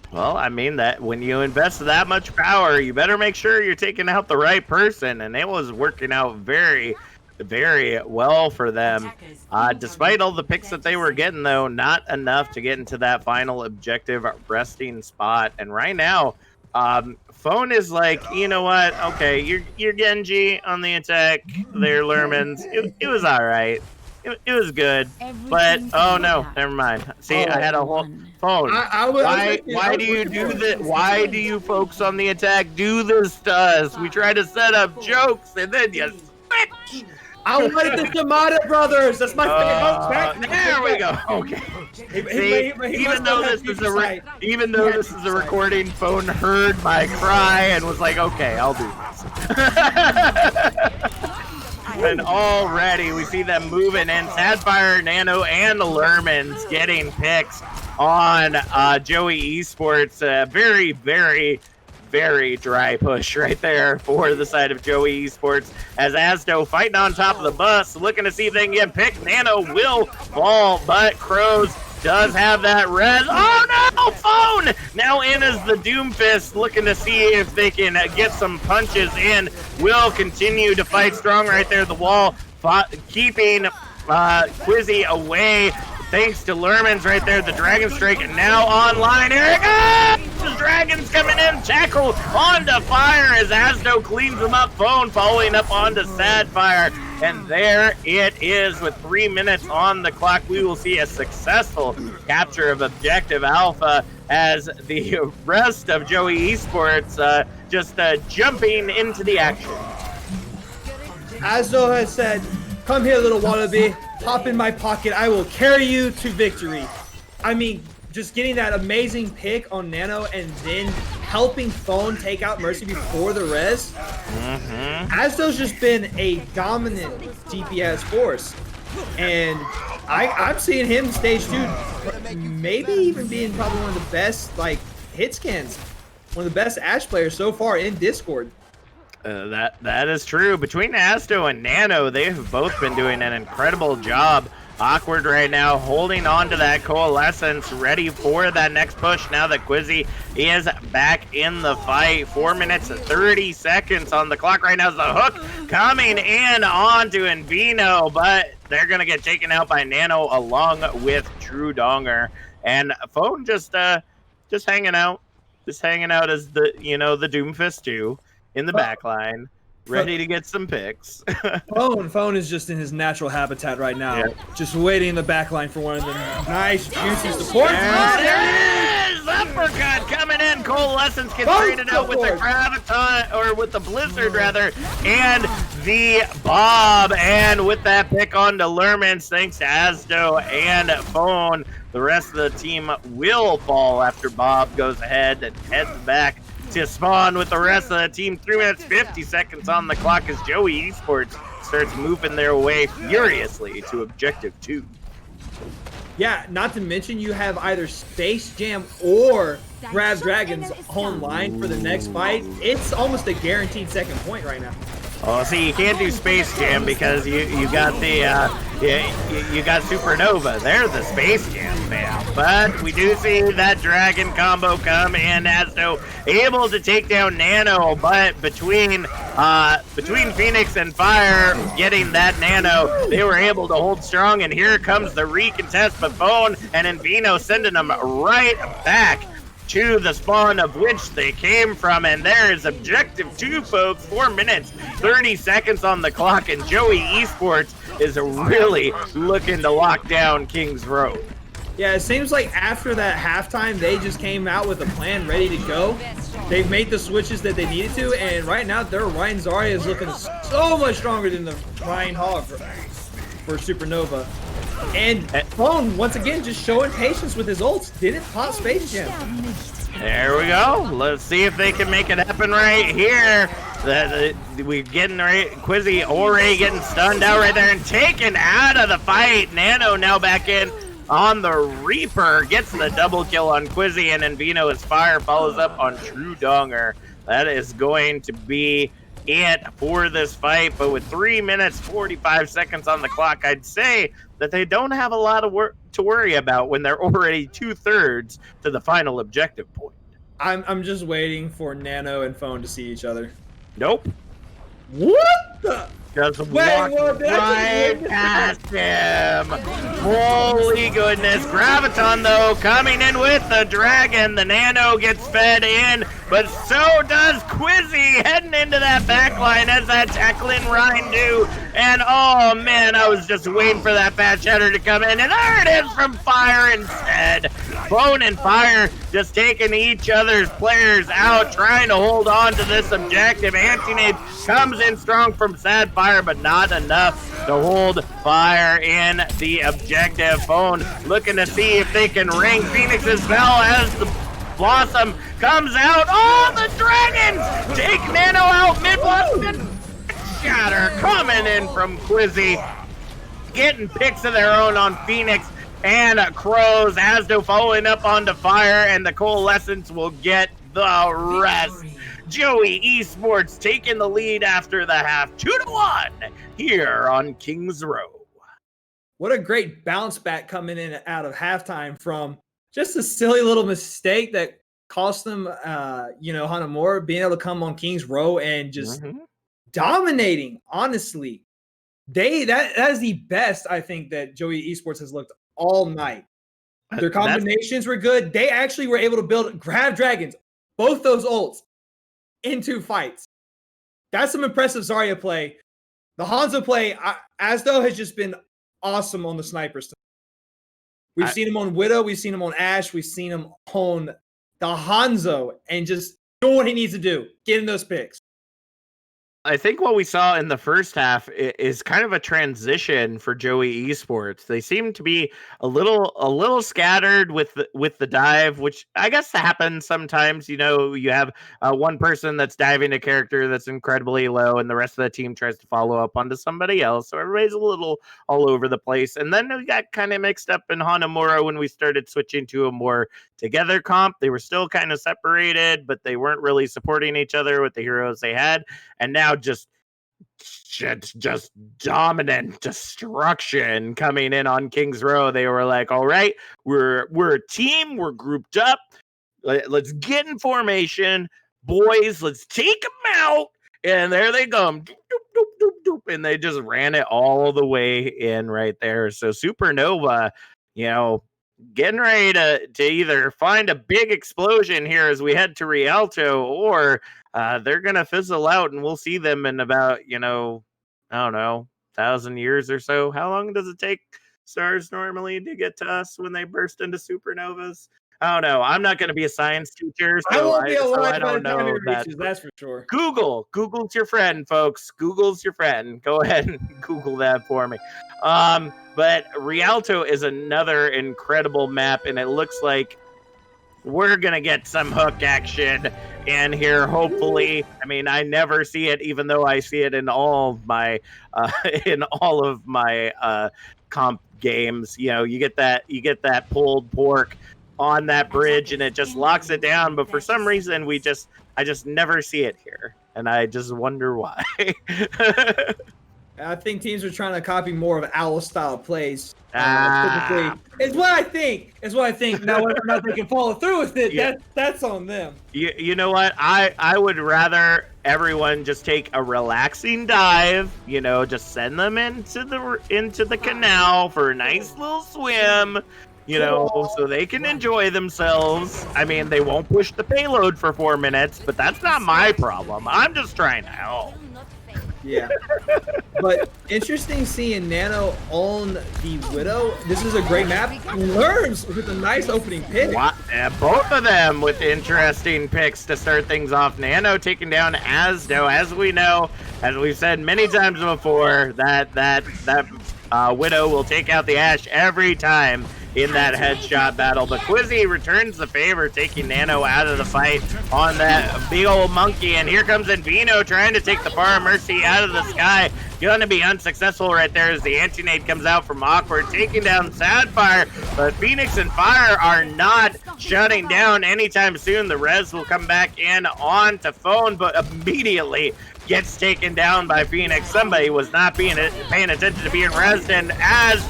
Well, I mean, that when you invest that much power, you better make sure you're taking out the right person, and it was working out very, very well for them. Despite all the picks that they were getting, though, not enough to get into that final objective resting spot. And right now, Phone is like, you know what? Okay, you're Genji on the attack there, Lermans. It was all right. It was good, but oh no, never mind. See, I had a whole Phone. Why do you do that? Why do you folks on the attack do this to us? We try to set up jokes and then you switch. I like the Shimada brothers. That's my favorite. There we go. Okay. See, even though this is a recording, Phone heard my cry and was like, "Okay, I'll do this." And already we see them moving in. Sadfire, Nano, and the Lermans getting picks on Joey Esports. Very, very, very dry push right there for the side of Joey Esports, as Asdo fighting on top of the bus, looking to see if they can get picked. Nano will fall, but Crows does have that res. Oh no, Phone! Now in is the Doomfist, looking to see if they can get some punches in. Will continue to fight strong right there. The wall keeping Quizzy away. Thanks to Lerman's right there. The Dragon Strike now online. Here it goes! The Dragon's coming in. Tackle onto fire as Asdo cleans them up. Phone following up onto Sadfire. And there it is with 3 minutes on the clock. We will see a successful capture of Objective Alpha as the rest of Joey Esports just jumping into the action. Asdo has said, "Come here, little wannabe. Hop in my pocket. I will carry you to victory." I mean, just getting that amazing pick on Nano and then helping Phone take out Mercy before the res. Asdo's just been a dominant DPS force. And I'm seeing him stage 2, maybe even being probably one of the best hit scans. One of the best Ashe players so far in Discord. That is true. Between Asdo and Nano, they have both been doing an incredible job. Awkward right now, holding on to that coalescence, ready for that next push now that Quizzy is back in the fight. 4 minutes and 30 seconds on the clock right now. Is the hook coming in onto Invino, but they're going to get taken out by Nano along with True Donger. And Phone just hanging out. Just hanging out as the Doomfist 2 in the back line. ready to get some picks. Phone is just in his natural habitat right now. Yeah. Just waiting in the back line for one of the nice, juicy supports. There it is! Uppercut coming in. Coalescence gets traded out with the Graviton, or with the Blizzard rather, and the Bob. And with that pick on to Lermans, thanks to Asdo and Phone, the rest of the team will fall after Bob goes ahead and heads back to spawn with the rest of the team. 3 minutes, 50 seconds on the clock as Joey Esports starts moving their way furiously to Objective 2. Yeah, not to mention you have either Space Jam or Grab Dragons online for the next fight. It's almost a guaranteed second point right now. Oh, see, you can't do Space Jam because you got the you got Supernova. They're the Space Jam fan. But we do see that Dragon combo come in, Asdo able to take down Nano. But between Phoenix and Fire getting that Nano, they were able to hold strong. And here comes the recontest, but Bone and Invino sending them right back to the spawn of which they came from. And there is Objective 2, folks. 4 minutes, 30 seconds on the clock, and Joey Esports is really looking to lock down Kings Row. Yeah, it seems like after that halftime, they just came out with a plan ready to go. They've made the switches that they needed to, and right now their Ryan Zarya is looking so much stronger than the Ryan Hog for Supernova. And Phone, once again, just showing patience with his ults. Didn't pop Space Jam. There we go. Let's see if they can make it happen right here. We're getting right. Quizzy already getting stunned out right there and taken out of the fight. Nano now back in on the Reaper. Gets the double kill on Quizzy, and Invino as Fire follows up on True Donger. That is going to be it for this fight. But with 3 minutes, 45 seconds on the clock, I'd say that they don't have a lot of work to worry about when they're already 2/3 to the final objective point. I'm just waiting for Nano and Phone to see each other. Nope. What the? Just walk right past him. Holy goodness. Graviton, though, coming in with the Dragon. The Nano gets fed in, but so does Quizzy heading into that backline as that tackling Ryan do. And oh man, I was just waiting for that fat cheddar to come in, and there it is from Fire instead. Bone and Fire just taking each other's players out, trying to hold on to this objective. Antinade comes in strong from Sad Fire, but not enough to hold Fire in the objective. Bone looking to see if they can ring Phoenix's bell as the Blossom comes out. Oh, the Dragons take Nano out mid-blossom. Shatter coming in from Quizzy, getting picks of their own on Phoenix and Crows. Asdo following up onto Fire, and the Coalescence will get the rest. Joey Esports taking the lead after the half, 2-1 here on Kings Row. What a great bounce back coming in out of halftime from just a silly little mistake that cost them, Hanamura being able to come on Kings Row and just dominating. Honestly, that is the best I think that Joey Esports has looked all night. Their combinations were good. They actually were able to build Grab Dragons, both those ults, into fights. That's some impressive Zarya play. The Hanzo play, Asdo has just been awesome on the snipers. We've seen him on Widow, we've seen him on Ashe, we've seen him on the Hanzo, and just doing what he needs to do, getting those picks. I think what we saw in the first half is kind of a transition for Joey Esports. They seem to be a little scattered with the dive, which I guess happens sometimes. You know, you have one person that's diving a character that's incredibly low, and the rest of the team tries to follow up onto somebody else. So everybody's a little all over the place. And then we got kind of mixed up in Hanamura when we started switching to a more together comp. They were still kind of separated, but they weren't really supporting each other with the heroes they had. And now just dominant destruction coming in on Kings Row. They were like, all right, we're a team, we're grouped up, let's get in formation, boys, let's take them out. And there they come, doop, doop, doop, doop, and they just ran it all the way in right there. So Supernova, getting ready to either find a big explosion here as we head to Rialto, or they're gonna fizzle out, and we'll see them in about I don't know, 1,000 years or so. How long does it take stars normally to get to us when they burst into supernovas? I don't know. I'm not going to be a science teacher, I so won't be alive I by don't the time know it that. reaches, that's for sure. Google's your friend, folks. Google's your friend. Go ahead and Google that for me. But Rialto is another incredible map, and it looks like we're gonna get some hook action in here. Hopefully, I mean, I never see it, even though I see it in all of my comp games. You get that pulled pork on that bridge, and it just locks it down. But for some reason, I just never see it here, and I just wonder why. I think teams are trying to copy more of Owl style plays. Ah. Typically, it's what I think. Now, whether or not they can follow through with it, Yeah. that's on them. You know what? I would rather everyone just take a relaxing dive. Just send them into the canal for a nice little swim. So they can enjoy themselves. I mean, they won't push the payload for 4 minutes, but that's not my problem. I'm just trying to help. Yeah. But interesting seeing Nano on the Widow. This is a great map. Learns with a nice opening pick. Both of them with interesting picks to start things off. Nano taking down Asdo. As we know, as we've said many times before, that Widow will take out the Ashe every time in that headshot battle. But Quizzy returns the favor, taking Nano out of the fight on that big old monkey. And here comes Invino trying to take the Bar of Mercy out of the sky. Gonna be unsuccessful right there as the anti-nade comes out from Awkward, taking down Sadfire. But Phoenix and Fire are not shutting down anytime soon. The res will come back in on to Phone, but immediately gets taken down by Phoenix. Somebody was not paying attention to being rezzed, and as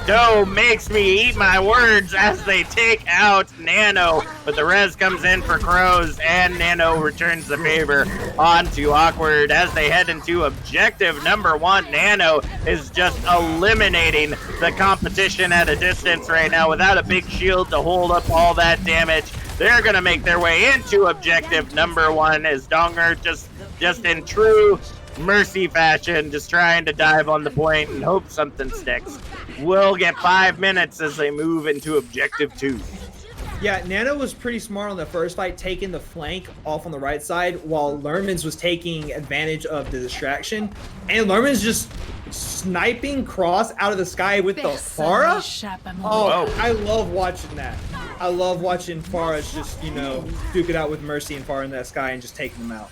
Doe makes me eat my words as they take out Nano, but the res comes in for Crows, and Nano returns the favor onto Awkward as they head into objective number 1. Nano is just eliminating the competition at a distance right now without a big shield to hold up all that damage. They're going to make their way into objective number 1 as Donger just in true Mercy fashion, just trying to dive on the point and hope something sticks. We'll get 5 minutes as they move into objective 2. Yeah, Nano was pretty smart on the first fight, taking the flank off on the right side, while Lermans was taking advantage of the distraction. And Lermans just sniping Cross out of the sky with the Pharah. Oh, I love watching that. I love watching Pharah just, duke it out with Mercy and Pharah in that sky and just taking them out.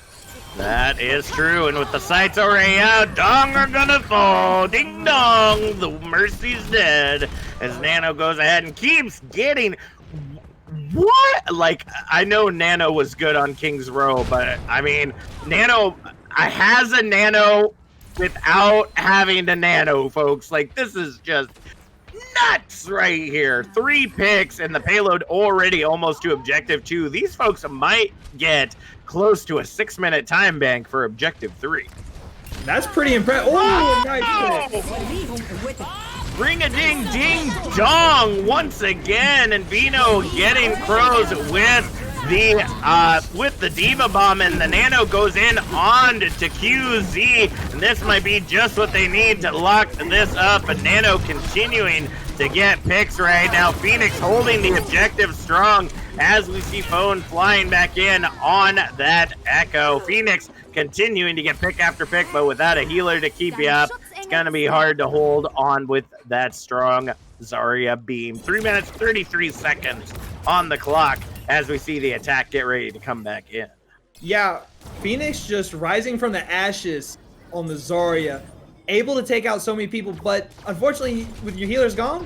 That is true, and with the sights already out, Dong are gonna fall. Ding dong, the Mercy's dead. As Nano goes ahead and keeps getting... What? Like, I know Nano was good on King's Row, but, I mean, Nano has a Nano without having the Nano, folks. Like, this is just nuts right here. 3 picks, and the payload already almost to objective 2. These folks might get close to a 6-minute time bank for objective 3. That's pretty impressive. Oh, nice pick. Ring-a-ding-ding-dong once again, and Vino getting Crows with the Diva Bomb, and the Nano goes in on to QZ, and this might be just what they need to lock this up. But Nano continuing to get picks right now. Phoenix holding the objective strong as we see Phone flying back in on that Echo. Phoenix continuing to get pick after pick, but without a healer to keep you up, it's going to be hard to hold on with that strong Zarya beam. 3 minutes, 33 seconds on the clock as we see the attack get ready to come back in. Yeah, Phoenix just rising from the ashes on the Zarya, able to take out so many people, but unfortunately, with your healers gone,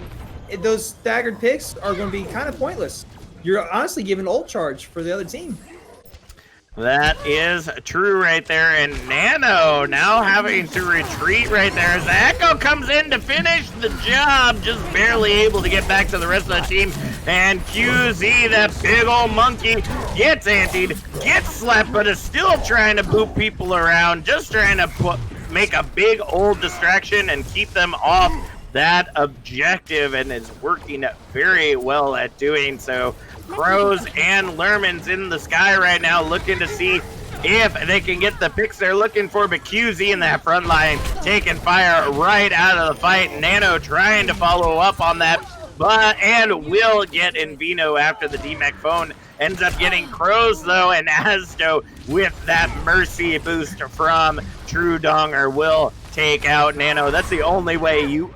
those staggered picks are going to be kind of pointless. You're honestly giving ult charge for the other team. That is true right there, and Nano now having to retreat right there as the Echo comes in to finish the job, just barely able to get back to the rest of the team, and QZ, that big old monkey, gets antied, gets slapped, but is still trying to boop people around, just trying to make a big old distraction and keep them off that objective and is working very well at doing so. Crows and Lerman's in the sky right now looking to see if they can get the picks they're looking for, but QZ in that front line taking fire right out of the fight. Nano trying to follow up on that, and will get Invino after the DMAC phone. Ends up getting Crows though, and Asdo with that mercy boost from True Donger will take out Nano. That's the only way you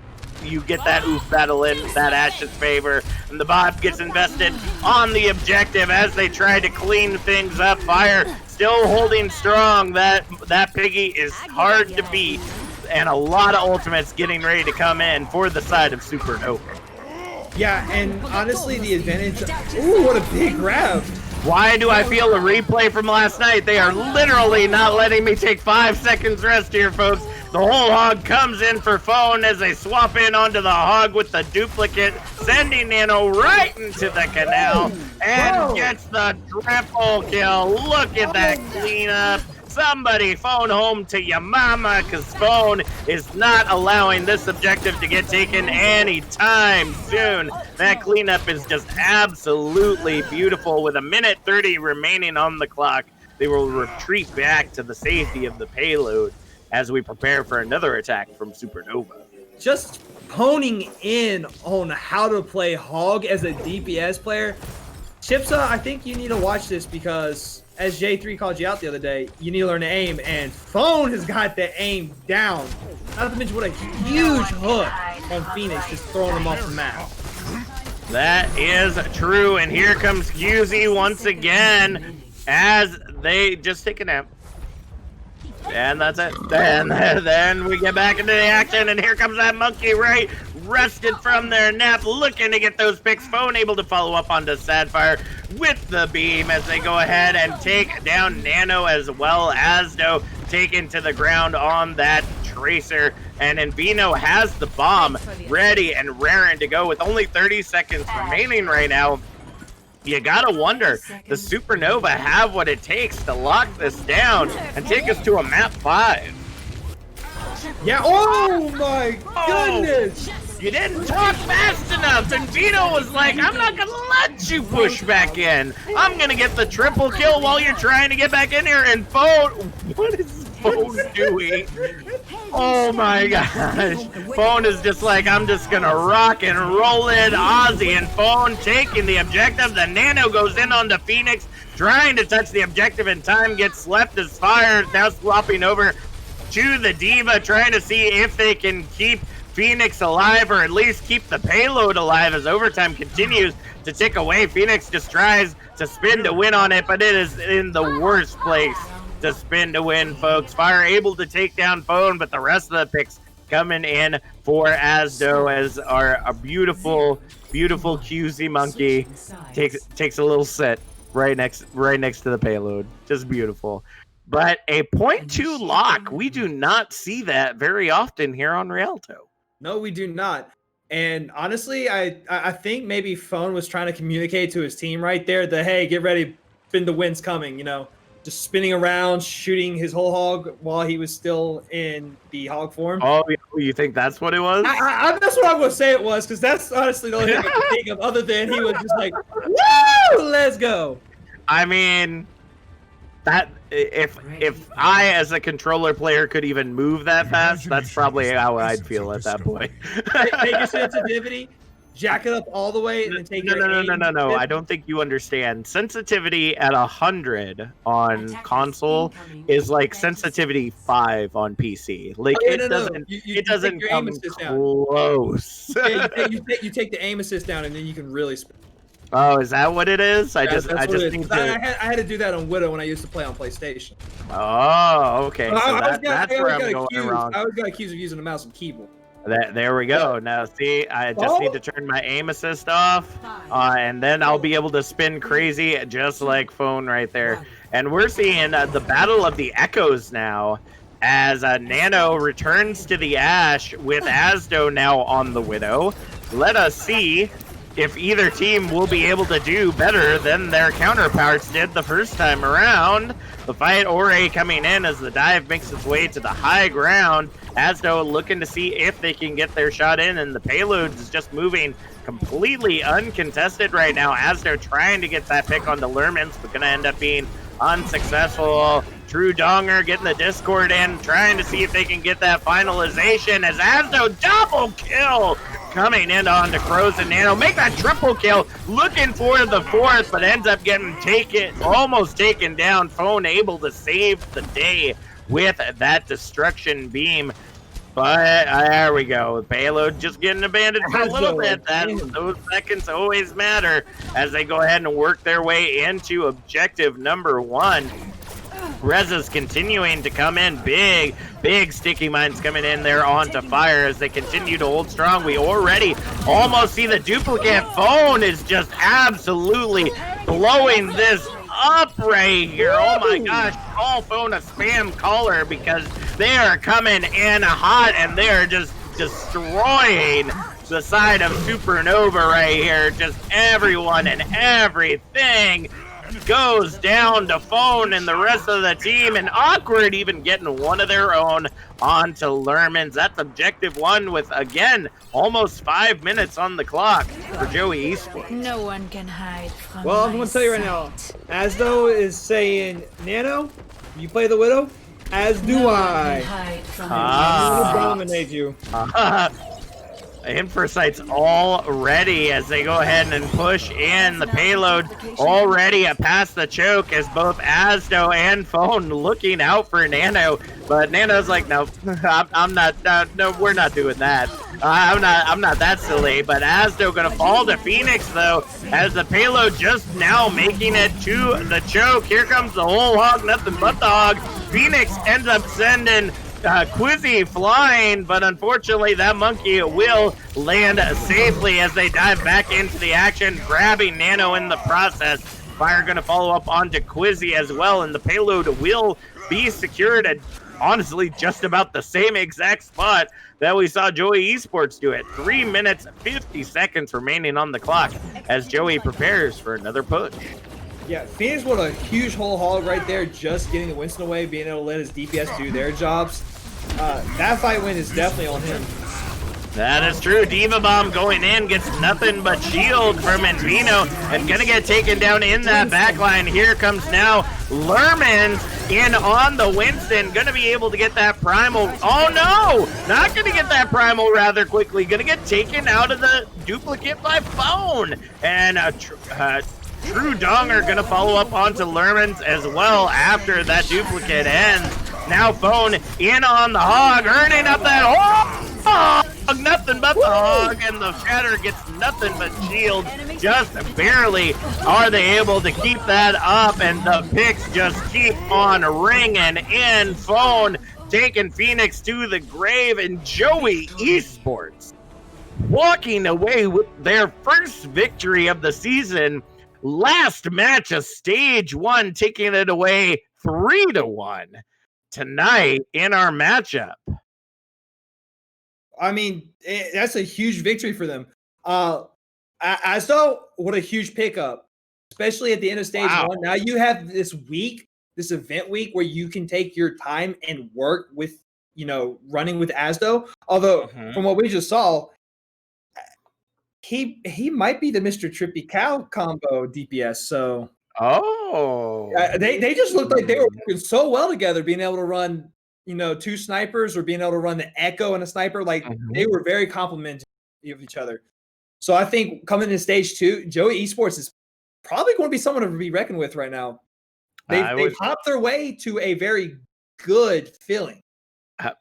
get that oof battle in that Ash's favor. And the bot gets invested on the objective as they try to clean things up. Fire still holding strong. That Piggy is hard to beat, and a lot of ultimates getting ready to come in for the side of Supernova. Yeah, and honestly, the advantage. Ooh, what a big grab! Why do I feel a replay from last night? They are literally not letting me take 5 seconds rest here, folks. The whole hog comes in for phone as they swap in onto the hog with the duplicate, sending Nano right into the canal and gets the triple kill. Look at that cleanup. Somebody phone home to your mama, because phone is not allowing this objective to get taken anytime soon. That cleanup is just absolutely beautiful. With 1:30 remaining on the clock, they will retreat back to the safety of the payload as we prepare for another attack from Supernova. Just honing in on how to play hog as a DPS player. Chipsa, I think you need to watch this because, as J3 called you out the other day, you need to learn to aim, and Phone has got the aim down. Not to mention what a huge hook on Phoenix, just throwing him off the map. That is true, and here comes QZ once again as they just take a nap. And that's it. Then we get back into the action, and here comes that monkey right, rested from their nap, looking to get those picks. Phone able to follow up onto Sadfire with the beam as they go ahead and take down Nano, as well as Asdo taken to the ground on that Tracer. And Invino has the bomb ready and raring to go with only 30 seconds remaining right now. You gotta wonder, the Supernova have what it takes to lock this down and take us to a map 5. Yeah, oh my goodness! You didn't talk fast enough, and Vito was like, I'm not gonna let you push back in. I'm gonna get the triple kill while you're trying to get back in here. And Phone, what is Phone doing? Oh my gosh. Phone is just like, I'm just gonna rock and roll it. Ozzy and Phone taking the objective. The Nano goes in on the Phoenix, trying to touch the objective, and time gets left as Fire now swapping over to the Diva, trying to see if they can keep Phoenix alive, or at least keep the payload alive as overtime continues to tick away. Phoenix just tries to spin to win on it, but it is in the worst place to spin to win, folks. Fire able to take down Phone, but the rest of the picks coming in for Asdo as a beautiful QZ monkey takes a little sit right next to the payload. Just beautiful. But a 0.2 lock, we do not see that very often here on Rialto. No, we do not. And honestly, I think maybe Phone was trying to communicate to his team right there that, hey, get ready, the wind's coming, you know, just spinning around, shooting his whole hog while he was still in the hog form. Oh, you think that's what it was? That's what I'm going to say it was, because that's honestly the only thing I can think of, other than he was just like, woo, let's go. I mean, that if I, as a controller player, could even move that fast, that's probably how I'd feel at that point. Take your sensitivity, jack it up all the way, and then take your aim. No. I don't think you understand. Sensitivity at 100 on console is like sensitivity 5 on PC. Like it doesn't come close. Yeah, you take the aim assist down, and then you can really spin. Oh, is that what it is? I just need to. I had to do that on Widow when I used to play on PlayStation. Oh, okay. So that's where I'm going wrong. I always got accused of using a mouse and keyboard. There we go. Now, see, I just need to turn my aim assist off, and then I'll be able to spin crazy just like Phone right there. And we're seeing the Battle of the Echoes now, as Nano returns to the Ash with Asdo now on the Widow. Let us see if either team will be able to do better than their counterparts did the first time around. The fight Ore coming in as the dive makes its way to the high ground. Asdo looking to see if they can get their shot in, and the payload is just moving completely uncontested right now. Asdo trying to get that pick onto Lermans, but gonna end up being unsuccessful. True Donger getting the Discord in, trying to see if they can get that finalization as Asdo double kill coming in onto Crows and Nano. Make that triple kill, looking for the fourth, but ends up getting almost taken down. Phone able to save the day with that destruction beam. But there we go. Payload just getting abandoned for a little bit. Those seconds always matter as they go ahead and work their way into objective number 1. Reza's continuing to come in big sticky mines coming in there onto fire as they continue to hold strong. We already almost see the duplicate. Phone is just absolutely blowing this up right here. Oh my gosh, call Phone a spam caller because they are coming in hot and they're just destroying the side of Supernova right here. Just everyone and everything goes down to Phone and the rest of the team, and Awkward even getting one of their own onto Lermans. That's objective 1 with, again, almost 5 minutes on the clock for Joey Esports. No one can hide from Well, I'm going to tell you right now, Asdo is saying, Nano, you play the Widow? As do I. I'm going to dominate you. Infosight's all ready as they go ahead and push in the payload already past the choke as both Asdo and Phone looking out for Nano, but Nano's like, no, I'm not, no, we're not doing that. I'm not that silly. But Asdo gonna fall to Phoenix though, as the payload just now making it to the choke. Here comes the whole hog, nothing but the hog. Phoenix ends up sending Quizzy flying, but unfortunately that monkey will land safely as they dive back into the action, grabbing Nano in the process. Fire going to follow up onto Quizzy as well, and the payload will be secured at honestly just about the same exact spot that we saw Joey Esports do it. 3 minutes, 50 seconds remaining on the clock as Joey prepares for another push. Yeah, Phoenix with a huge whole hog right there, just getting the Winston away, being able to let his DPS do their jobs. That fight win is definitely on him. That is true. Diva Bomb going in, gets nothing but shield from Envino and gonna get taken down in that backline. Here comes now Lermans in on the Winston, gonna be able to get that primal. Oh no, not gonna get that primal rather quickly, gonna get taken out of the duplicate by Phone. And True Donger gonna follow up onto Lermans as well after that duplicate ends. Now Phone in on the hog, earning up that hog, nothing but the hog, and the Shatter gets nothing but shield. Just barely are they able to keep that up, and the picks just keep on ringing in. Phone taking Phoenix to the grave, and Joey Esports walking away with their first victory of the season. Last match of stage 1, taking it away 3-1 tonight in our matchup. I mean, that's a huge victory for them. Asdo, what a huge pickup, especially at the end of stage 1. Now you have this week, this event week, where you can take your time and work with, running with Asdo. Although, from what we just saw, he might be the Mr. Trippy Cow combo DPS. So they just looked like they were working so well together, being able to run 2 snipers or being able to run the Echo and a sniper. Like they were very complementary of each other. So I think coming into stage 2, Joey Esports is probably going to be someone to be reckoned with right now. They've hopped their way to a very good feeling.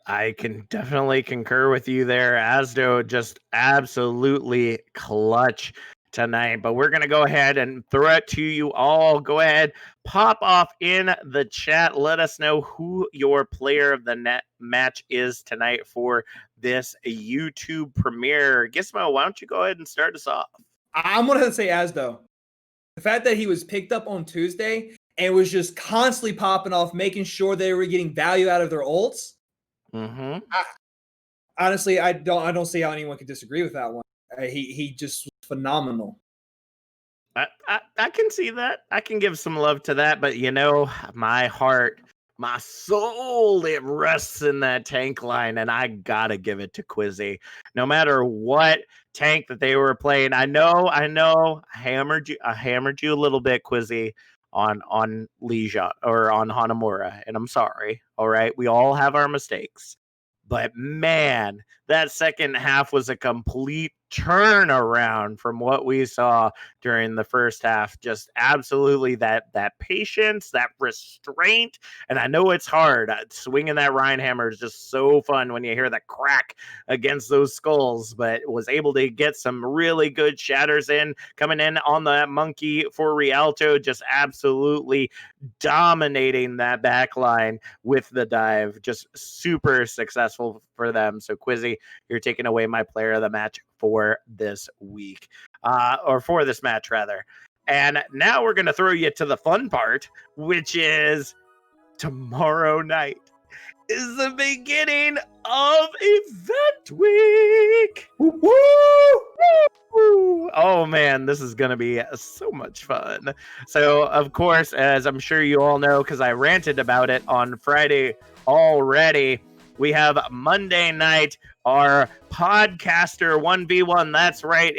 I can definitely concur with you there. Asdo just absolutely clutch tonight, but we're going to go ahead and throw it to you all. Go ahead, pop off in the chat. Let us know who your player of the match is tonight for this YouTube premiere. Gizmo, why don't you go ahead and start us off? I'm going to say Asdo. The fact that he was picked up on Tuesday and was just constantly popping off, making sure they were getting value out of their ults. Honestly, I don't see how anyone could disagree with that one. he just was phenomenal. I can see that. I can give some love to that, but my heart, my soul, it rests in that tank line, and I gotta give it to Quizzy. No matter what tank that they were playing, I know, I hammered you a little bit, Quizzy, on Leisha or on Hanamura, and I'm sorry. All right, we all have our mistakes. But man, that second half was a complete turnaround from what we saw during the first half. Just absolutely that patience, that restraint. And I know it's hard. Swinging that Rhine hammer is just so fun when you hear the crack against those skulls, but was able to get some really good shatters in, coming in on that monkey for Rialto, just absolutely dominating that back line with the dive. Just super successful for them. So Quizzy, you're taking away my player of the match for this week, or for this match rather. And now we're going to throw you to the fun part, which is tomorrow night is the beginning of event week. Woo! Oh man, this is going to be so much fun. So, of course, as I'm sure you all know, because I ranted about it on Friday already, we have Monday night, our podcaster 1v1. That's right.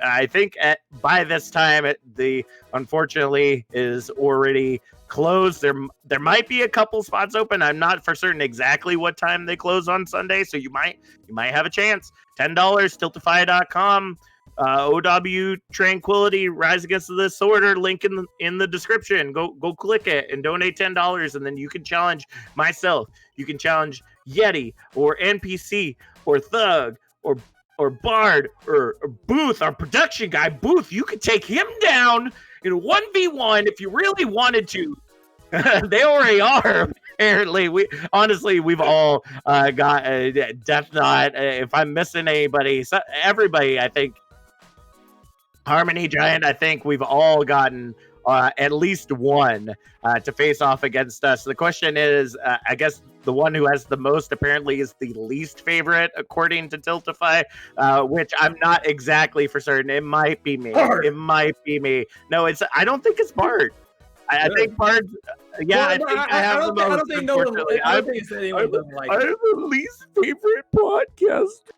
I think by this time, the unfortunately is already closed. There might be a couple spots open. I'm not for certain exactly what time they close on Sunday, so you might have a chance. $10, tiltify.com. OW Tranquility, Rise Against the Disorder, link in the description. Go click it and donate $10, and then you can challenge myself. You can challenge Yeti or NPC or Thug or Bard or Booth, our production guy. Booth, you could take him down in 1v1 if you really wanted to. They already are. Apparently, we've all got a Death Knot. If I'm missing anybody, everybody, I think. Harmony Giant, I think we've all gotten at least one to face off against us. The question is, I guess the one who has the most apparently is the least favorite, according to Tiltify, which I'm not exactly for certain. It might be me. Bard. It might be me. No, I don't think it's Bard. I think Bard. Yeah, Well, I have the most. I don't think no one. I don't think it's anyone doesn't like it. I'm the least favorite podcast.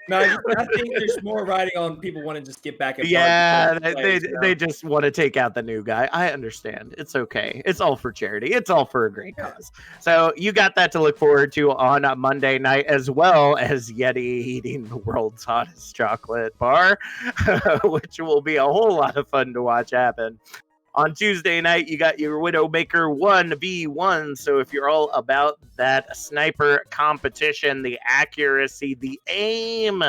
No, I think there's more riding on people want to just get back at yeah, they just want to take out the new guy. I understand. It's okay. It's all for charity. It's all for a great cause. So you got that to look forward to on a Monday night, as well as Yeti eating the world's hottest chocolate bar, which will be a whole lot of fun to watch happen. On Tuesday night, you got your Widowmaker 1v1. So if you're all about that sniper competition, the accuracy, the aim,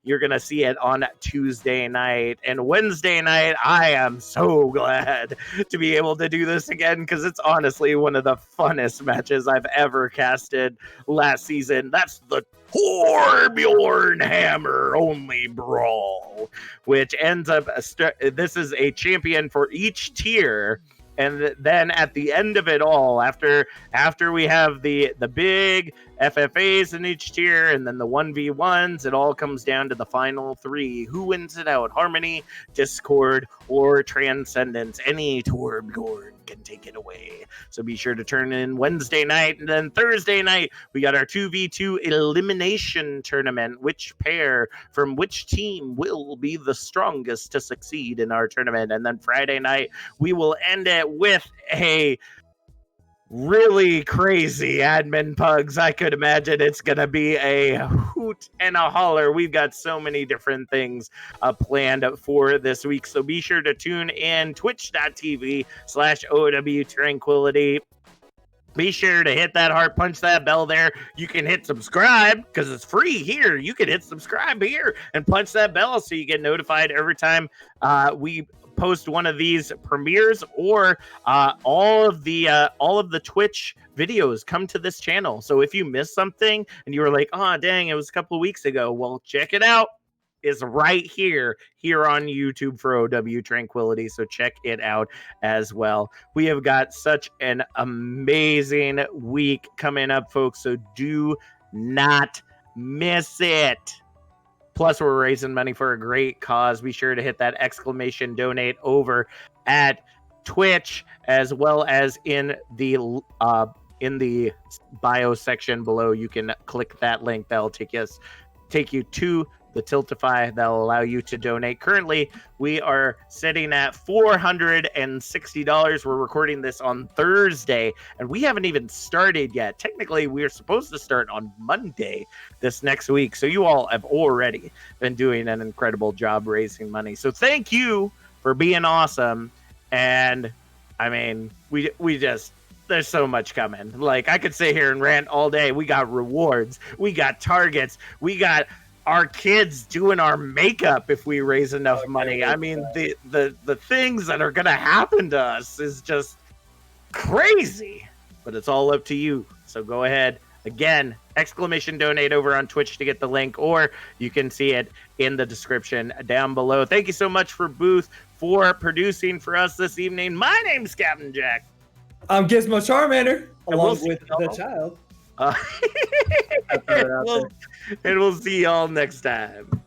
you're going to see it on Tuesday night. And Wednesday night, I am so glad to be able to do this again, because it's honestly one of the funnest matches I've ever casted last season. That's the Torbjorn Hammer only brawl, which ends up this is a champion for each tier, and then at the end of it all, after we have the big FFAs in each tier and then the 1v1s, it all comes down to the final three. Who wins it out? Harmony, Discord, or Transcendence? Any Torbjorn can take it away. So be sure to turn in Wednesday night. And then Thursday night, we got our 2v2 elimination tournament. Which pair from which team will be the strongest to succeed in our tournament? And then Friday night, we will end it with a really crazy admin pugs. I could imagine it's gonna be a hoot and a holler. We've got so many different things planned for this week, so be sure to tune in twitch.tv/OW Tranquility. Be sure to hit that heart, punch that bell there. You can hit subscribe because it's free here. You can hit subscribe here and punch that bell so you get notified every time we post one of these premieres, or all of the Twitch videos come to this channel. So if you missed something and you were like, oh dang, it was a couple of weeks ago, well, check it out. Is right here on YouTube for OW Tranquility, so check it out as well. We have got such an amazing week coming up, folks, so do not miss it. Plus, we're raising money for a great cause. Be sure to hit that exclamation donate over at Twitch, as well as in the bio section below. You can click that link. That'll take you to the Tiltify that'll allow you to donate. Currently, we are sitting at $460. We're recording this on Thursday, and we haven't even started yet. Technically, we are supposed to start on Monday this next week. So you all have already been doing an incredible job raising money. So thank you for being awesome. And I mean, we just, there's so much coming. Like, I could sit here and rant all day. We got rewards, we got targets, we got our kids doing our makeup if we raise enough money. I mean, the things that are gonna happen to us is just crazy. But it's all up to you. So go ahead. Again, exclamation donate over on Twitch to get the link, or you can see it in the description down below. Thank you so much for Booth for producing for us this evening. My name's Captain Jack. I'm GizmoCharmander, along with the child. And we'll see y'all next time.